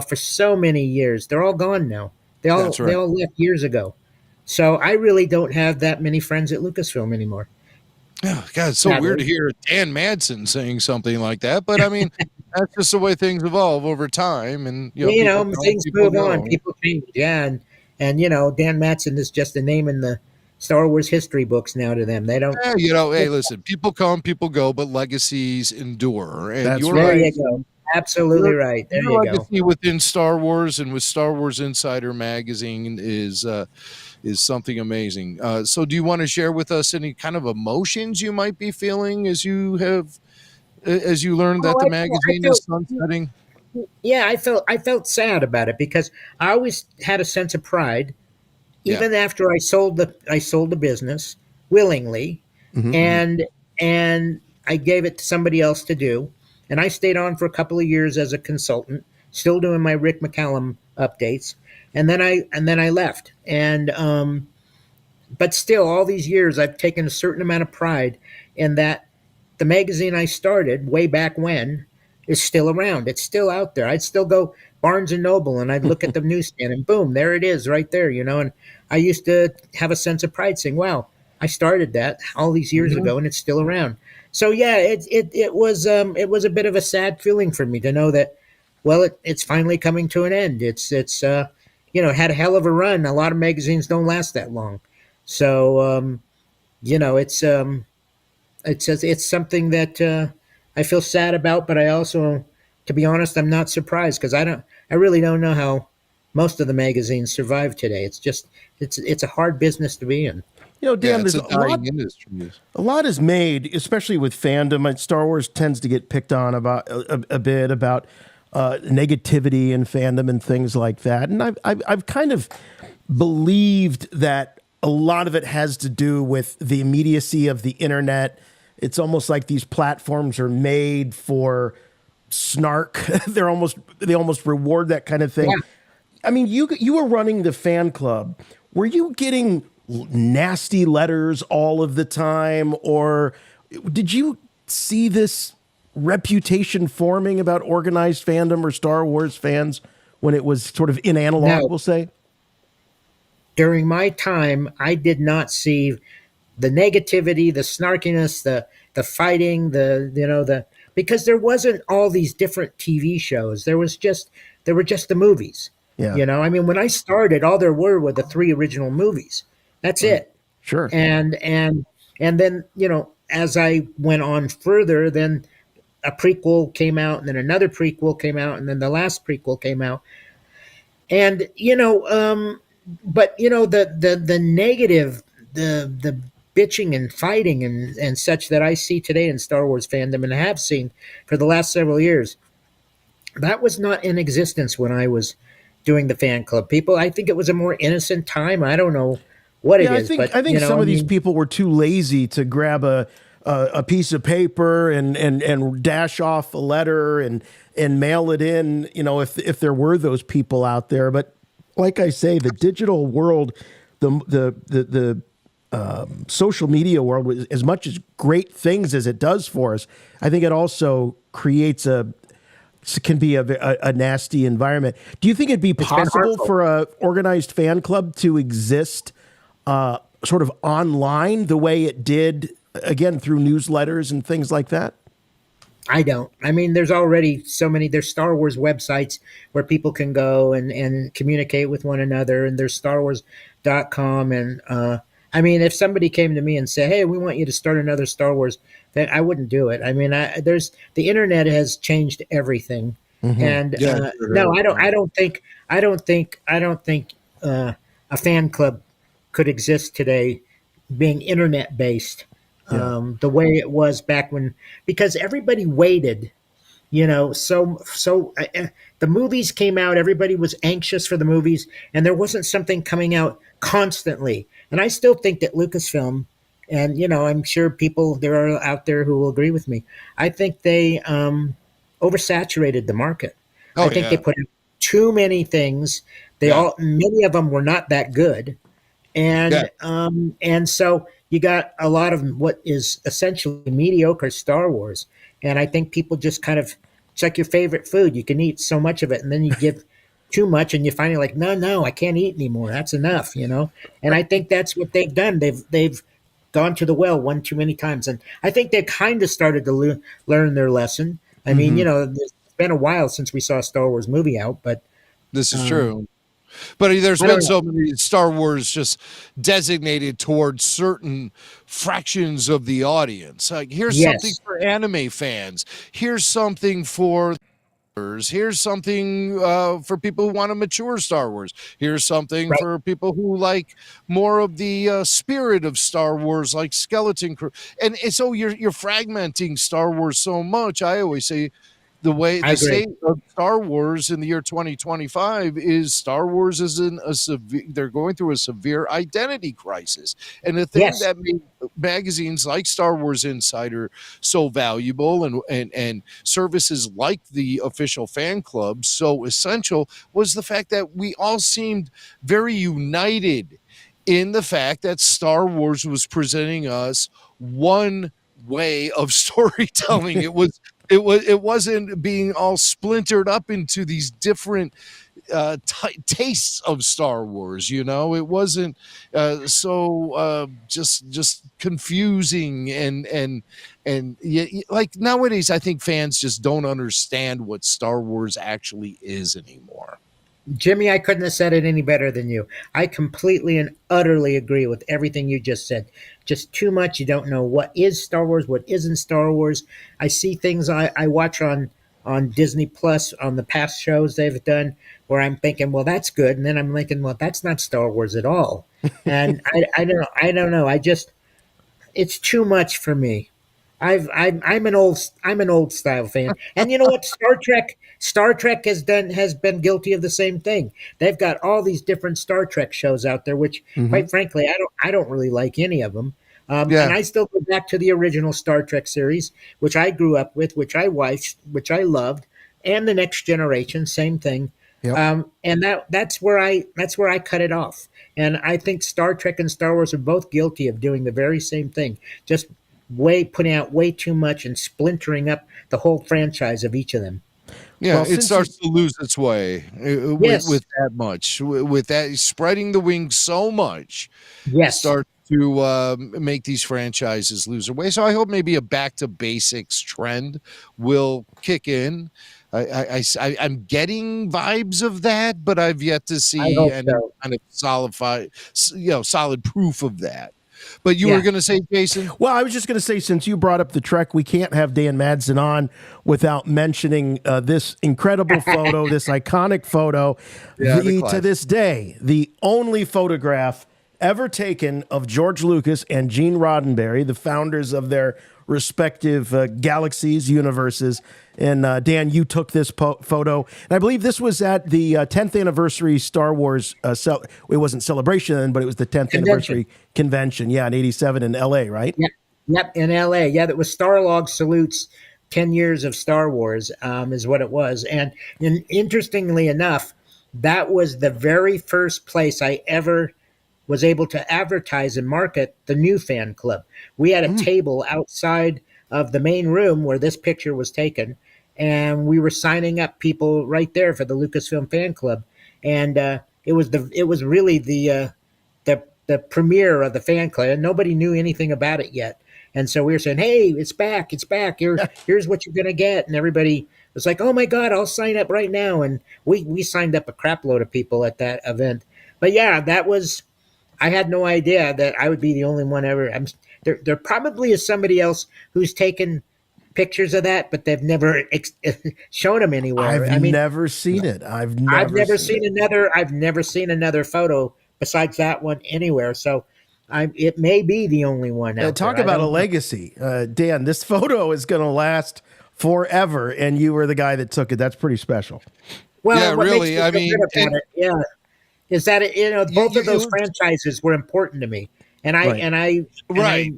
for so many years, they're all gone now. That's right. They all left years ago. So I really don't have that many friends at Lucasfilm anymore. Oh, God, it's so Yeah, weird to they- hear Dan Madsen saying something like that. But I mean, that's just the way things evolve over time, and You people know, come, things people move on, go. people change. Yeah, and you know, Dan Madsen is just a name in the Star Wars history books now to them. They don't. Yeah, hey, listen, people come, people go, but legacies endure. And That's your There right. you legacy, go. Absolutely your, right. There your you go. legacy within Star Wars and with Star Wars Insider magazine is something amazing. So, do you want to share with us any kind of emotions you might be feeling as you learned that Oh, the I magazine is felt. sunsetting? Yeah, I felt sad about it because I always had a sense of pride, Yeah. even after I sold the business willingly, and and I gave it to somebody else to do, and I stayed on for a couple of years as a consultant, still doing my Rick McCallum updates, and then I left, and but still, all these years, I've taken a certain amount of pride in that the magazine I started way back when is still around. It's still out there. I'd still go Barnes and Noble and I'd look at the newsstand and boom, there it is right there, you know. And I used to have a sense of pride saying, wow, I started that all these years ago and it's still around. So yeah, it was a bit of a sad feeling for me to know that, well, it's finally coming to an end. It's you know, it had a hell of a run. A lot of magazines don't last that long. So you know, it's something that I feel sad about, but I also, to be honest, I'm not surprised because I really don't know how most of the magazines survive today. It's just, it's a hard business to be in. You know, Yeah, Dan, it's there's a dying industry. a lot is made, especially with fandom. And Star Wars tends to get picked on about a bit about negativity in fandom and things like that. And I've kind of believed that a lot of it has to do with the immediacy of the internet. It's almost like these platforms are made for snark. They almost reward that kind of thing. Yeah. I mean, you were running the fan club. Were you getting nasty letters all of the time, or did you see this reputation forming about organized fandom or Star Wars fans when it was sort of in analog, No, we'll say? during my time, I did not see the negativity, the snarkiness, the fighting, the you know the because there wasn't all these different TV shows. There were just the movies. Yeah, You know, I mean, when I started, all there were the three original movies. That's right. it. Sure. And then you know, as I went on further, then a prequel came out, and then another prequel came out, and then the last prequel came out, and you know, but you know, the negative, the bitching and fighting and such that I see today in Star Wars fandom and have seen for the last several years, that was not in existence when I was doing the fan club. People, I think it was a more innocent time. I don't know what it Yeah, is, but I think you know, some I of these mean, people were too lazy to grab a piece of paper and dash off a letter and mail it in. You know, if there were those people out there, but like I say, the digital world, the social media world, as much as great things as it does for us, I think it also creates can be a nasty environment. Do you think it'd be it's been possible harmful. for a organized fan club to exist sort of online the way it did, again, through newsletters and things like that? I don't. I mean, there's already so many. There's Star Wars websites where people can go and communicate with one another, and there's StarWars.com. And I mean, if somebody came to me and said, "Hey, we want you to start another Star Wars," then I wouldn't do it. I mean, there's the internet has changed everything, and Yeah, sure no, has. I don't think a fan club could exist today, being internet based, Yeah. the way it was back when, because everybody waited, you know, the movies came out, everybody was anxious for the movies, and there wasn't something coming out constantly. And I still think that Lucasfilm, and you know, I'm sure people there are out there who will agree with me, I think they oversaturated the market. I Oh think they yeah. put out too many things. Yeah. Many of them were not that good, Yeah. and so you got a lot of what is essentially mediocre Star Wars, and I think people just kind of, it's like your favorite food. You can eat so much of it, and then you give too much, and you finally like, no, I can't eat anymore. That's enough, you know. And I think that's what they've done. They've gone to the well one too many times, and I think they kind of started to learn their lesson. I mean, you know, been a while since we saw a Star Wars movie out, but This is true. But there's I been don't know. so many Star Wars just designated towards certain fractions of the audience. Like, here's something Yes, for anime fans. Here's something for here's something for people who want to mature Star Wars. Here's something right. for people who like more of the spirit of Star Wars, like Skeleton Crew. And so you're fragmenting Star Wars so much. I always say I the agree. state of Star Wars in the year 2025 is Star Wars is in a severe, they're going through a severe identity crisis. And the thing Yes, that made magazines like Star Wars Insider so valuable and services like the official fan club so essential was the fact that we all seemed very united in the fact that Star Wars was presenting us one way of storytelling. It wasn't being all splintered up into these different tastes of Star Wars. It wasn't just confusing and like nowadays. I think fans just don't understand what Star Wars actually is anymore. Jimmy, I couldn't have said it any better than you. I completely and utterly agree with everything you just said. Just too much. You don't know what is Star Wars, what isn't Star Wars. I see things I watch on Disney Plus on the past shows they've done where I'm thinking, well, that's good, and then I'm thinking, well, that's not Star Wars at all. And I don't know. It's too much for me. I'm an old style fan, and you know what? Star Trek has been guilty of the same thing. They've got all these different Star Trek shows out there, which, quite frankly, I don't really like any of them. Yeah. And I still go back to the original Star Trek series, which I grew up with, which I watched, which I loved, and the Next Generation, same thing. Yep. And that's where I cut it off. And I think Star Trek and Star Wars are both guilty of doing the very same thing, just putting out way too much and splintering up the whole franchise of each of them. Yeah, Well, it since starts to lose its way Yes. with that much, with that spreading the wings so much. Yes. Start to make these franchises lose their way. So I hope maybe a back to basics trend will kick in. I'm getting vibes of that, but I've yet to I see hope any so. kind of solid proof of that. But you Yeah. were going to say, Jason? Well, I was just going to say, since you brought up the Trek, we can't have Dan Madsen on without mentioning this incredible photo, this iconic photo. Yeah, the To classic. this day, the only photograph ever taken of George Lucas and Gene Roddenberry, the founders of their respective galaxies, universes. And Dan, you took this photo, and I believe this was at the 10th anniversary Star Wars. It wasn't celebration then, but it was the 10th anniversary convention. Yeah, in '87 in L.A. Right? Yep, in L.A. Yeah, that was Starlog salutes 10 years of Star Wars, is what it was. And interestingly enough, that was the very first place I ever was able to advertise and market the new fan club. We had a table outside of the main room where this picture was taken, and we were signing up people right there for the Lucasfilm fan club. And it was really the premiere of the fan club, and nobody knew anything about it yet. And so we were saying, "Hey, it's back! It's back! Here's what you're gonna get." And everybody was like, "Oh my God, I'll sign up right now!" And we signed up a crap load of people at that event. But yeah, that was. I had no idea that I would be the only one ever. There probably is somebody else who's taken pictures of that, but they've never shown them anywhere. I've never seen it. I've never seen another. I've never seen another photo besides that one anywhere. So, it may be the only one out Talk there. about a legacy, Dan. This photo is going to last forever, and you were the guy that took it. That's pretty special. Well, Yeah, what really, makes me I feel mean, good about it, yeah, is that both of those franchises were important to me, and Right. I Right.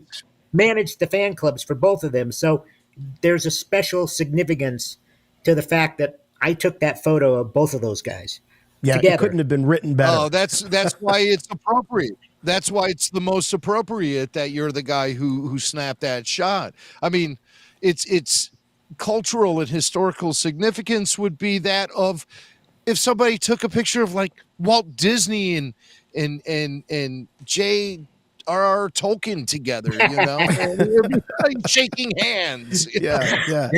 managed the fan clubs for both of them. So there's a special significance to the fact that I took that photo of both of those guys. Yeah, together. it couldn't have been written better. Oh, that's why it's appropriate. That's why it's the most appropriate that you're the guy who snapped that shot. I mean, it's cultural and historical significance would be that of if somebody took a picture of like Walt Disney and J. our token together, you know, and we're shaking hands. Yeah, yeah.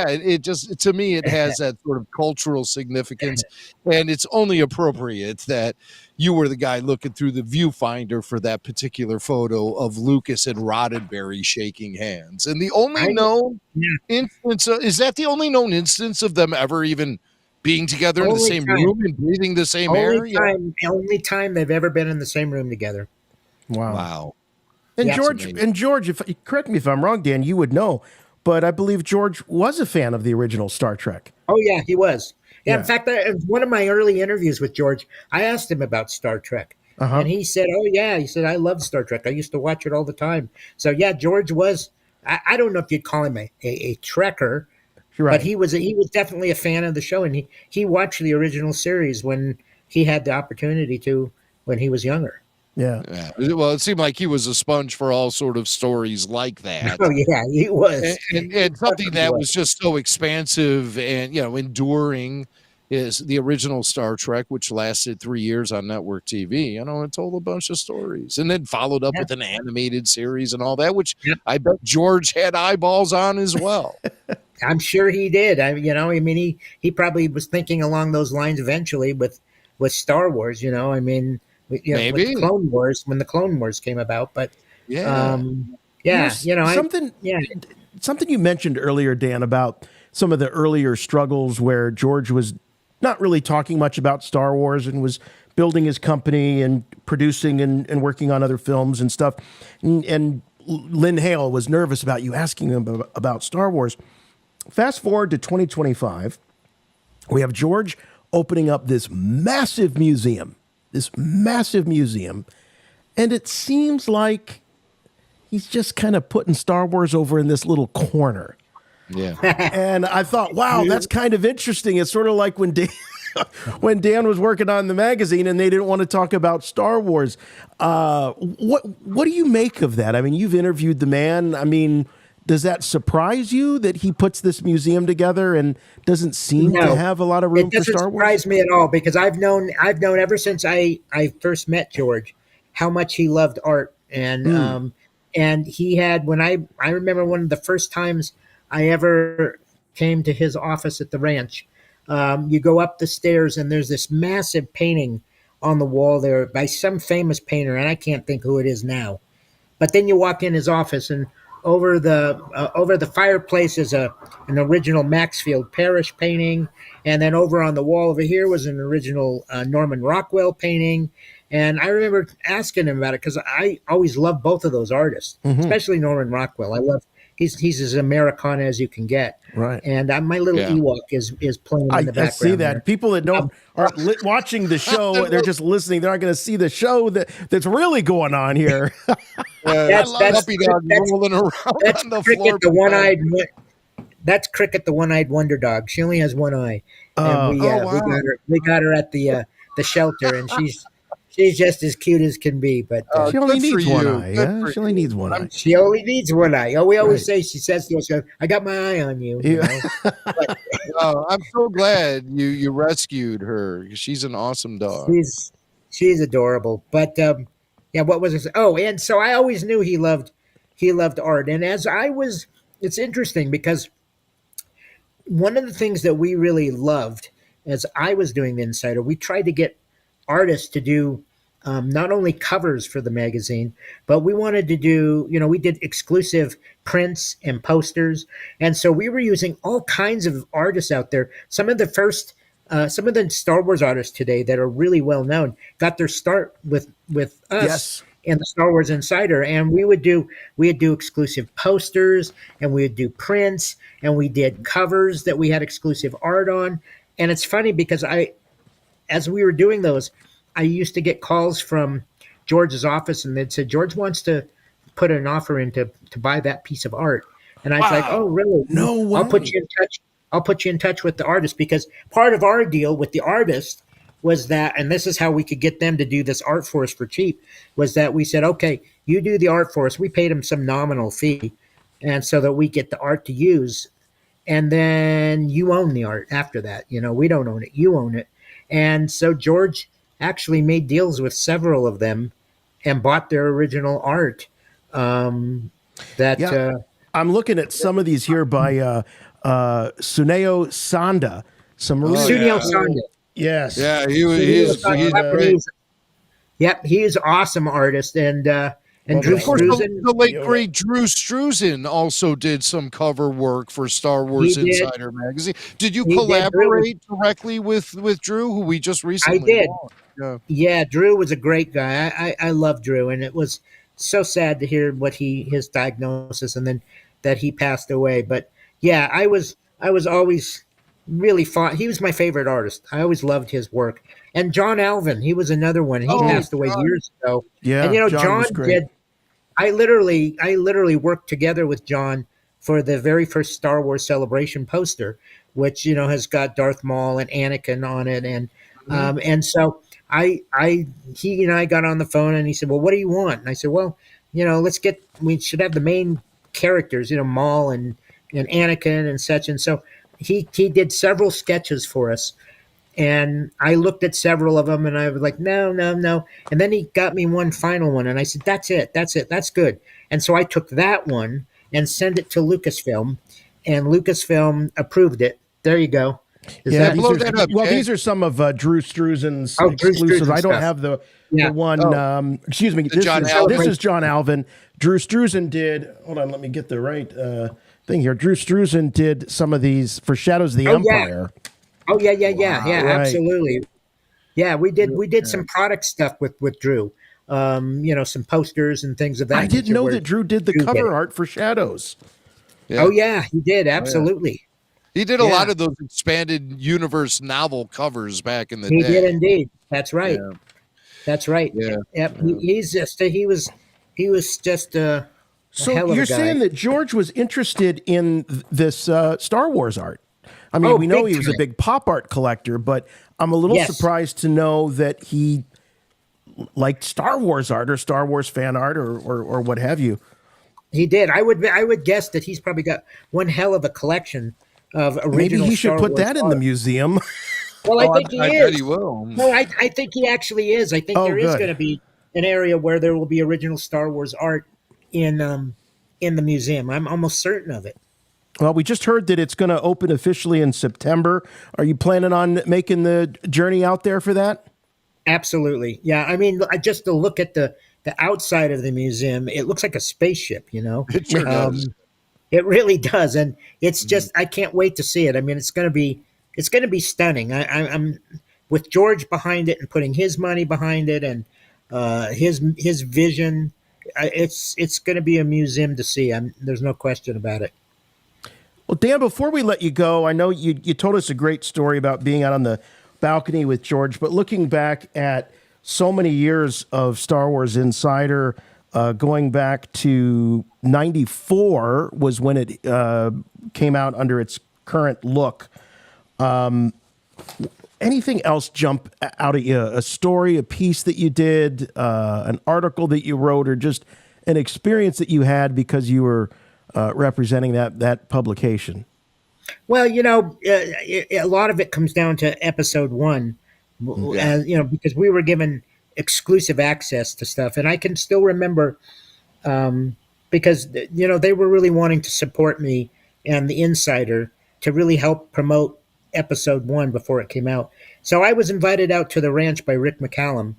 It just, to me, it has that sort of cultural significance, and it's only appropriate that you were the guy looking through the viewfinder for that particular photo of Lucas and Roddenberry shaking hands. And the only known instance is that the only known instance of them ever even being together in the Only same time. room and breathing the same air. Only time they've ever been in the same room together. Wow. Wow. And Yeah. George, if correct me if I'm wrong, Dan, you would know, but I believe George was a fan of the original Star Trek. Oh yeah, he was. Yeah, Yeah. in fact, one of my early interviews with George, I asked him about Star Trek, Uh-huh. and he said, "Oh yeah," he said, "I love Star Trek. I used to watch it all the time." So yeah, George was. I don't know if you'd call him a Trekker, You're right. but he was definitely a fan of the show, and he watched the original series when he had the opportunity to when he was younger. Yeah. Yeah. Well, it seemed like he was a sponge for all sort of stories like that. Oh yeah, he was. And something that was just so expansive and, you know, enduring is the original Star Trek, which lasted 3 years on network TV. You know, it told a bunch of stories, and then followed up with an animated series and all that, which I bet George had eyeballs on as well. I'm sure he did. He probably was thinking along those lines eventually with Star Wars. Maybe. With when the Clone Wars came about. But something you mentioned earlier, Dan, about some of the earlier struggles where George was not really talking much about Star Wars and was building his company and producing and working on other films and stuff. And Lynn Hale was nervous about you asking him about Star Wars. Fast forward to 2025, we have George opening up this massive museum, and it seems like he's just kind of putting Star Wars over in this little corner. Yeah. And I thought, wow, that's kind of interesting. It's sort of like when Dan was working on the magazine and they didn't want to talk about Star Wars. What do you make of that? I mean, you've interviewed the man. I mean, does that surprise you that he puts this museum together and doesn't seem to have a lot of room for Star Wars? It doesn't surprise me at all, because I've known ever since I first met George how much he loved art, and he had, when I remember one of the first times I ever came to his office at the ranch. You go up the stairs and there's this massive painting on the wall there by some famous painter, and I can't think who it is now. But then you walk in his office, and over the fireplace is an original Maxfield Parrish painting, and then over on the wall over here was an original Norman Rockwell painting. And I remember asking him about it because I always loved both of those artists, especially Norman Rockwell. I love he's as Americana as you can get, right? And my little Ewok is playing in the background. I see that. There. People that aren't watching the show, they're just listening. They're not going to see the show that's really going on here. That's Puppy dog rolling around on the floor. That's Cricket, the one-eyed wonder dog. She only has one eye, and wow. we got her at the shelter, and she's just as cute as can be. But she only needs one eye. Yeah? She only needs one eye. She only needs one eye. Oh, we always say, she says to us, "I got my eye on you." You know? I'm so glad you rescued her. She's an awesome dog. She's adorable. But what was it? Oh, and so I always knew he loved art. And it's interesting because one of the things that we really loved as I was doing the Insider, we tried to get artists to do not only covers for the magazine, but we wanted to do, we did exclusive prints and posters. And so we were using all kinds of artists out there. Some of the Star Wars artists today that are really well known got their start with us in the Star Wars Insider. And we'd do exclusive posters, and we would do prints, and we did covers that we had exclusive art on. And it's funny because as we were doing those, I used to get calls from George's office, and they'd say, "George wants to put an offer in to buy that piece of art." And I was like, "Oh, really? No way. I'll put you in touch with the artist," because part of our deal with the artist was that, and this is how we could get them to do this art for us for cheap, was that we said, "Okay, you do the art for us." We paid them some nominal fee, and so that we get the art to use, and then you own the art after that. We don't own it; you own it. And so George actually made deals with several of them, and bought their original art. That Yeah. I'm looking at some of these here by Suneo Sanda. Some really Sunio cool- Sanda. Yes. Yeah, Sunio he's Sanda, great. Yep, he is an awesome artist, and Well, Drew of Of course, Struzan. the late Yoda. great Drew Struzan also did some cover work for Star Wars He did. Insider magazine. Did you He did. collaborate directly with Drew, who we just recently did. lost? Yeah. Yeah, Drew was a great guy. I love Drew, and it was so sad to hear what his diagnosis and then that he passed away. But yeah, I was always really fond. He was my favorite artist. I always loved his work. And John Alvin, he was another one. He Oh, passed away John. years ago. Yeah, and John was great. did. I literally worked together with John for the very first Star Wars Celebration poster, which has got Darth Maul and Anakin on it, and so he and I got on the phone, and he said, "Well, what do you want?" And I said, "Well, we should have the main characters, Maul and Anakin and such." And so he did several sketches for us. And I looked at several of them, and I was like, no. And then he got me one final one, and I said, that's it, that's good. And so I took that one and sent it to Lucasfilm, and Lucasfilm approved it. There you go. Yeah, blow that up, Jay. these are some of Drew Struzan's Oh, Drew exclusives. Struzan I don't stuff. have the Yeah. one. Excuse me. This John is, Alvin. this is John Alvin. Drew Struzan did. Hold on, let me get the right thing here. Drew Struzan did some of these for Shadows of the Oh, yeah. Empire. Oh yeah, Right. absolutely. Yeah, we did some product stuff with Drew. Some posters and things of that. I didn't nature know where that Drew did the Drew cover did it. art for Shadows. Yeah. Oh yeah, he did absolutely. He did a Yeah. lot of those expanded universe novel covers back in the He day. did indeed. That's right. Yeah. That's right. Yeah. Yep. He was just a So hell of you're a guy. saying that George was interested in this Star Wars art? I mean, Oh, we know big he was a time. big pop art collector, but I'm a little Yes. surprised to know that he liked Star Wars art or Star Wars fan art or what have you. He did. I would guess that he's probably got one hell of a collection of original. Maybe he should Star put Wars that in the art. museum. Well, I think he I is. bet he will. No, I think he actually is. I think Oh, there is good. going to be an area where there will be original Star Wars art in the museum. I'm almost certain of it. Well, we just heard that it's going to open officially in September. Are you planning on making the journey out there for that? Absolutely. Yeah. I mean, just to look at the outside of the museum, it looks like a spaceship, It sure does. It really does. And it's just, I can't wait to see it. I mean, it's going to be stunning. I'm with George behind it and putting his money behind it and his vision. It's going to be a museum to see. There's no question about it. Well, Dan, before we let you go, I know you told us a great story about being out on the balcony with George, but looking back at so many years of Star Wars Insider, going back to 94 was when it came out under its current look. Anything else jump out at you? A story, a piece that you did, an article that you wrote, or just an experience that you had because you were representing that publication? Well, a lot of it comes down to episode 1, because we were given exclusive access to stuff. And I can still remember because, they were really wanting to support me and the Insider to really help promote episode 1 before it came out. So I was invited out to the ranch by Rick McCallum,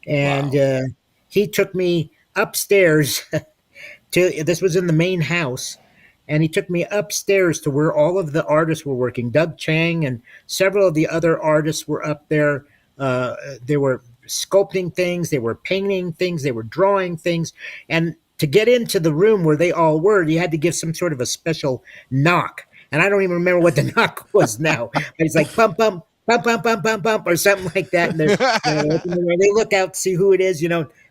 and he took me upstairs this was in the main house, and he took me upstairs to where all of the artists were working. Doug Chang and several of the other artists were up there. They were sculpting things, they were painting things, they were drawing things. And to get into the room where they all were, you had to give some sort of a special knock. And I don't even remember what the knock was now. But it's like bump, bump, bump, bump, bump, bump, bump, or something like that. And they look out, see who it is,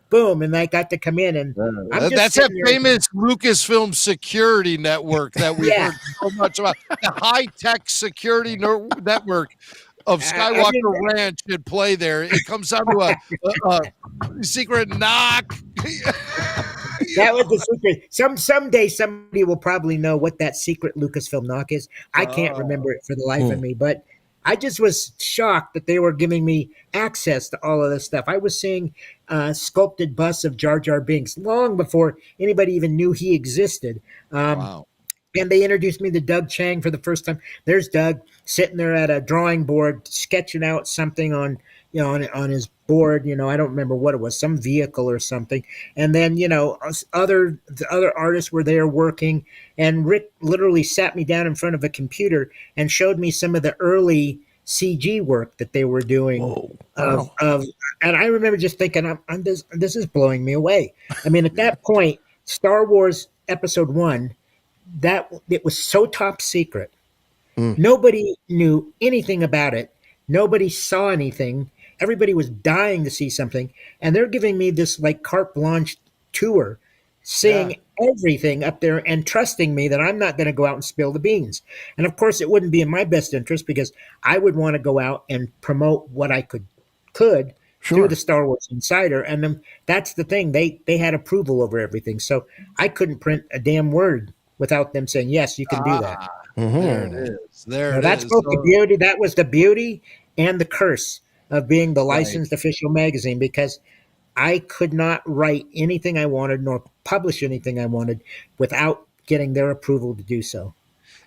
boom, and I got to come in, and I'm just That's that sitting there. famous Lucasfilm security network that we Yeah. heard so much about. The high-tech security network of I Skywalker Ranch should play there. It comes down to a secret knock. That was the secret. Someday somebody will probably know what that secret Lucasfilm knock is. I can't remember it for the life of me, but I just was shocked that they were giving me access to all of this stuff. I was seeing sculpted busts of Jar Jar Binks long before anybody even knew he existed. Wow. And they introduced me to Doug Chang for the first time. There's Doug sitting there at a drawing board, sketching out something on, on his board. I don't remember what it was, some vehicle or something. And then, the other artists were there working. And Rick literally sat me down in front of a computer and showed me some of the early CG work that they were doing. Whoa. And I remember just thinking, this is blowing me away. I mean, at that point, Star Wars Episode 1, that it was so top secret. Nobody knew anything about it. Nobody saw anything. Everybody was dying to see something, and they're giving me this like carte blanche tour, seeing everything up there and trusting me that I'm not going to go out and spill the beans. And of course, it wouldn't be in my best interest because I would want to go out and promote what I could through the Star Wars Insider. And then that's the thing; they had approval over everything, so I couldn't print a damn word without them saying, yes, you can do that. There it is. There it That's is. both the beauty. That was the beauty and the curse of being the licensed official magazine, because I could not write anything I wanted nor publish anything I wanted without getting their approval to do so.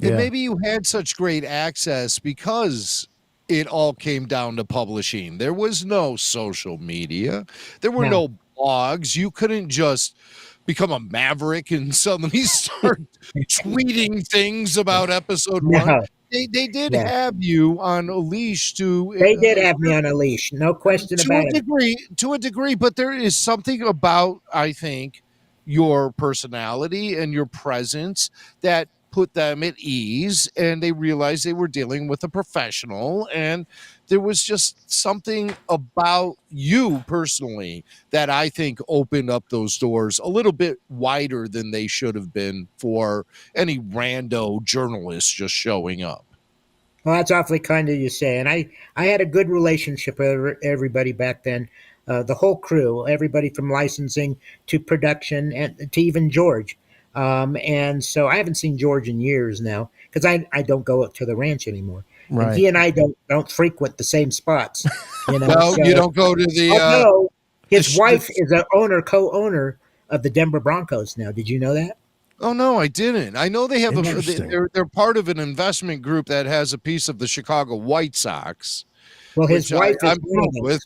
And maybe you had such great access because it all came down to publishing. There was no social media. There were no blogs. You couldn't just become a maverick and suddenly start tweeting things about episode 1. They did have you on a leash to. They did have me on a leash, no question about it. To a degree, but there is something about, I think, your personality and your presence that put them at ease, and they realized they were dealing with a professional, and there was just something about you personally that I think opened up those doors a little bit wider than they should have been for any rando journalist just showing up. Well, that's awfully kind of you say. And I had a good relationship with everybody back then. The whole crew, everybody from licensing to production and to even George. And so I haven't seen George in years now because I don't go up to the ranch anymore. Right. And he and I don't frequent the same spots. No, you don't go to the. No, his wife is a co-owner of the Denver Broncos now. Did you know that? Oh no, I didn't. I know they have they're part of an investment group that has a piece of the Chicago White Sox. Well, his wife is I'm with.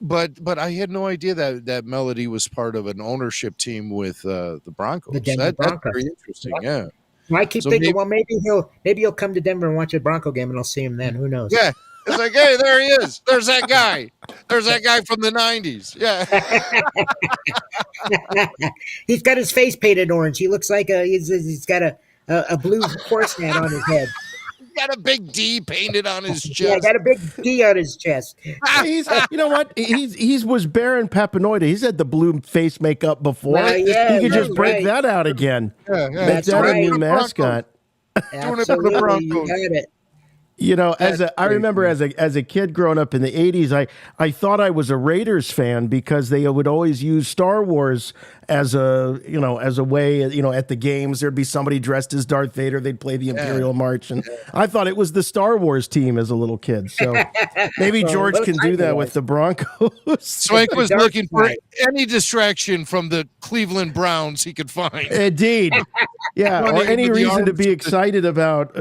But I had no idea that Melody was part of an ownership team with the Broncos. The Denver Broncos. That's very interesting. Yeah. Well, I keep thinking, maybe he'll come to Denver and watch a Bronco game, and I'll see him then. Who knows? Yeah. It's like, hey, there he is. There's that guy. There's that guy from the 90s. Yeah. He's got his face painted orange. He looks like he's got a blue horse hat on his head. Got a big D painted on his chest. Yeah, got a big D on his chest. You know what? He was Baron Papanoida. He's had the blue face makeup before. Well, yeah, he could just break right. that out again. Yeah. Make that a new mascot. Absolutely, you got it. You know, I remember as a kid growing up in the 80s, I thought I was a Raiders fan because they would always use Star Wars as a way, at the games there'd be somebody dressed as Darth Vader, they'd play the Imperial March, and I thought it was the Star Wars team as a little kid. So maybe George can do that with the Broncos. Swank was looking for any distraction from the Cleveland Browns he could find. Indeed. Yeah, or any reason to be excited about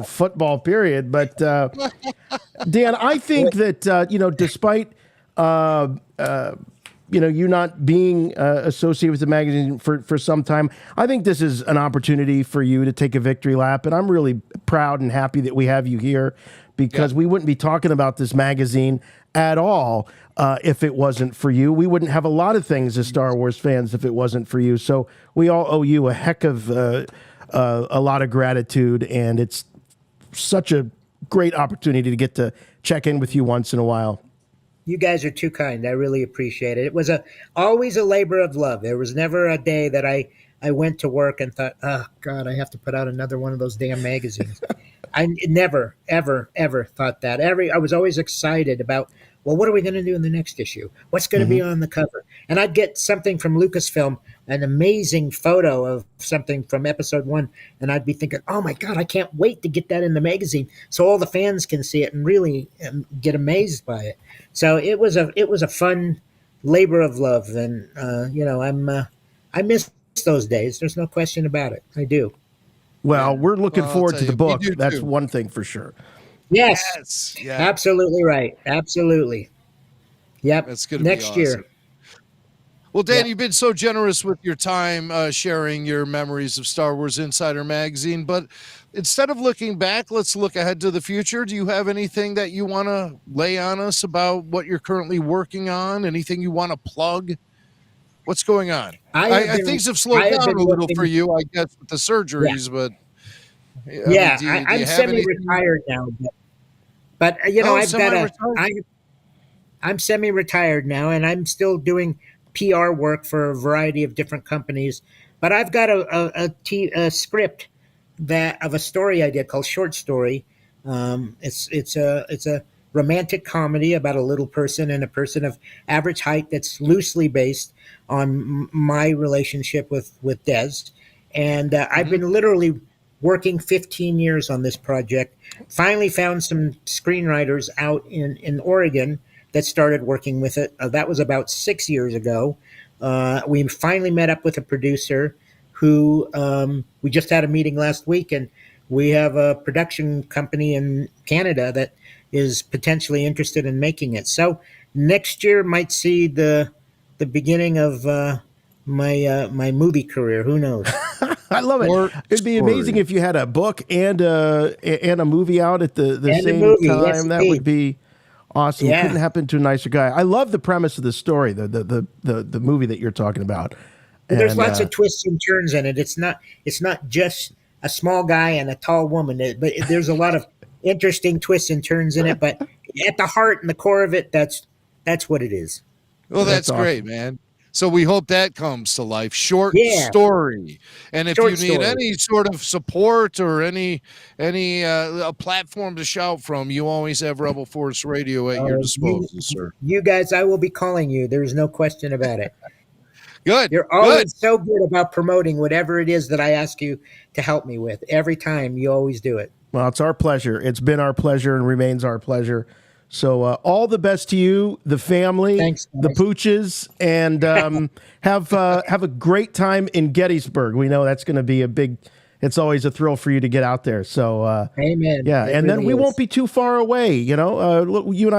football, period. But Dan, I think that despite you not being associated with the magazine for some time, I think this is an opportunity for you to take a victory lap, and I'm really proud and happy that we have you here, because we wouldn't be talking about this magazine at all if it wasn't for you. We wouldn't have a lot of things as Star Wars fans if it wasn't for you. So we all owe you a heck of a lot of gratitude, and it's such a great opportunity to get to check in with you once in a while. You guys are too kind. I really appreciate it. It was always a labor of love. There was never a day that I went to work and thought, oh God, I have to put out another one of those damn magazines. I never, ever, ever thought that. I was always excited about, well, what are we going to do in the next issue? What's going to be on the cover? And I'd get something from Lucasfilm, an amazing photo of something from episode 1, and I'd be thinking, oh my God, I can't wait to get that in the magazine so all the fans can see it and really get amazed by it. So it was a fun labor of love, and I miss those days. There's no question about it. I do. Well, we're looking Well, I'll forward tell to the you, we book. do That's too. one thing for sure. Yes, Yeah. absolutely right. Absolutely. Yep. That's going to be next awesome. year. Well, Dan, Yeah. you've been so generous with your time sharing your memories of Star Wars Insider Magazine. But instead of looking back, let's look ahead to the future. Do you have anything that you want to lay on us about what you're currently working on? Anything you want to plug? What's going on? Things have slowed down a little for you, I guess, with the surgeries. But I mean, do I'm you have anything? semi-retired now, but I've got semi-retired? I'm semi-retired now, and I'm still doing PR work for a variety of different companies. But I've got a script of a story I did called Short Story. It's a romantic comedy about a little person and a person of average height that's loosely based on my relationship with Des. And I've been literally working 15 years on this project. Finally found some screenwriters out in Oregon that started working with it. That was about 6 years ago. We finally met up with a producer who we just had a meeting last week, and we have a production company in Canada that is potentially interested in making it. So next year might see the beginning of my movie career. Who knows? I love it. Short It'd be story. amazing if you had a book and a movie out at the And a same movie, time. yes, That indeed. would be awesome. Yeah. Couldn't happen to a nicer guy. I love the premise of the story, the movie that you're talking about. There's And, lots of twists and turns in it. It's not just a small guy and a tall woman, but there's a lot of interesting twists and turns in it. But at the heart and the core of it, that's what it is. Well, that's That's great, man. So we hope that comes to life. Short Yeah. story. And if Short you need story. any sort of support or any a platform to shout from, you always have Rebel Force Radio at your disposal, sir. You guys, I will be calling you. There's no question about it. Good. You're Good. always so good about promoting whatever it is that I ask you to help me with. Every time, you always do it. well, it's our pleasure. It's been our pleasure and remains our pleasure. So all the best to you, the family, Thanks, the guys. pooches, and have a great time in Gettysburg. We know that's going to be it's always a thrill for you to get out there. So Amen. yeah, It and then really we is. won't be too far away. You and I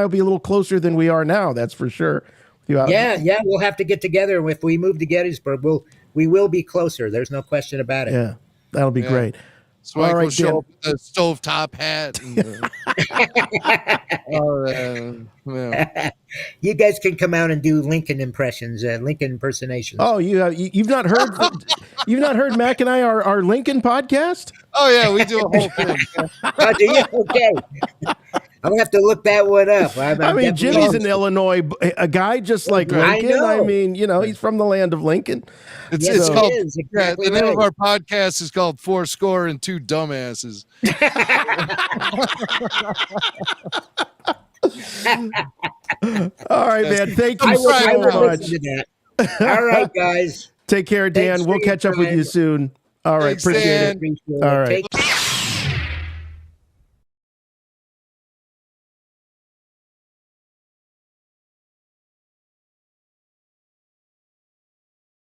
will be a little closer than we are now. That's for sure. Yeah, we'll have to get together. If we move to Gettysburg, we will be closer. There's no question about it. Yeah, that'll be Yeah. great. So I All go right, show Dan. up with the stovetop hat. And, yeah. You guys can come out and do Lincoln impressions, Lincoln impersonations. Oh, you've not heard you've not heard Mac and I our Lincoln podcast? Oh, yeah, we do a whole thing. Oh, do you? Okay. I'm gonna have to look that one up. I mean, Jimmy's an Illinois, a guy just like I Lincoln. I know. mean, he's from the land of Lincoln. It's, Yes, it's it called, is, yeah, exactly the name of right. our podcast is called Four Score and Two Dumbasses. All right, man. Thank I you will, I so will much. listen to that. All right, guys. Take care, Dan. Thanks We'll for your catch up with time. you soon. All right, Thanks, appreciate Dan. it. Appreciate it. All right. Take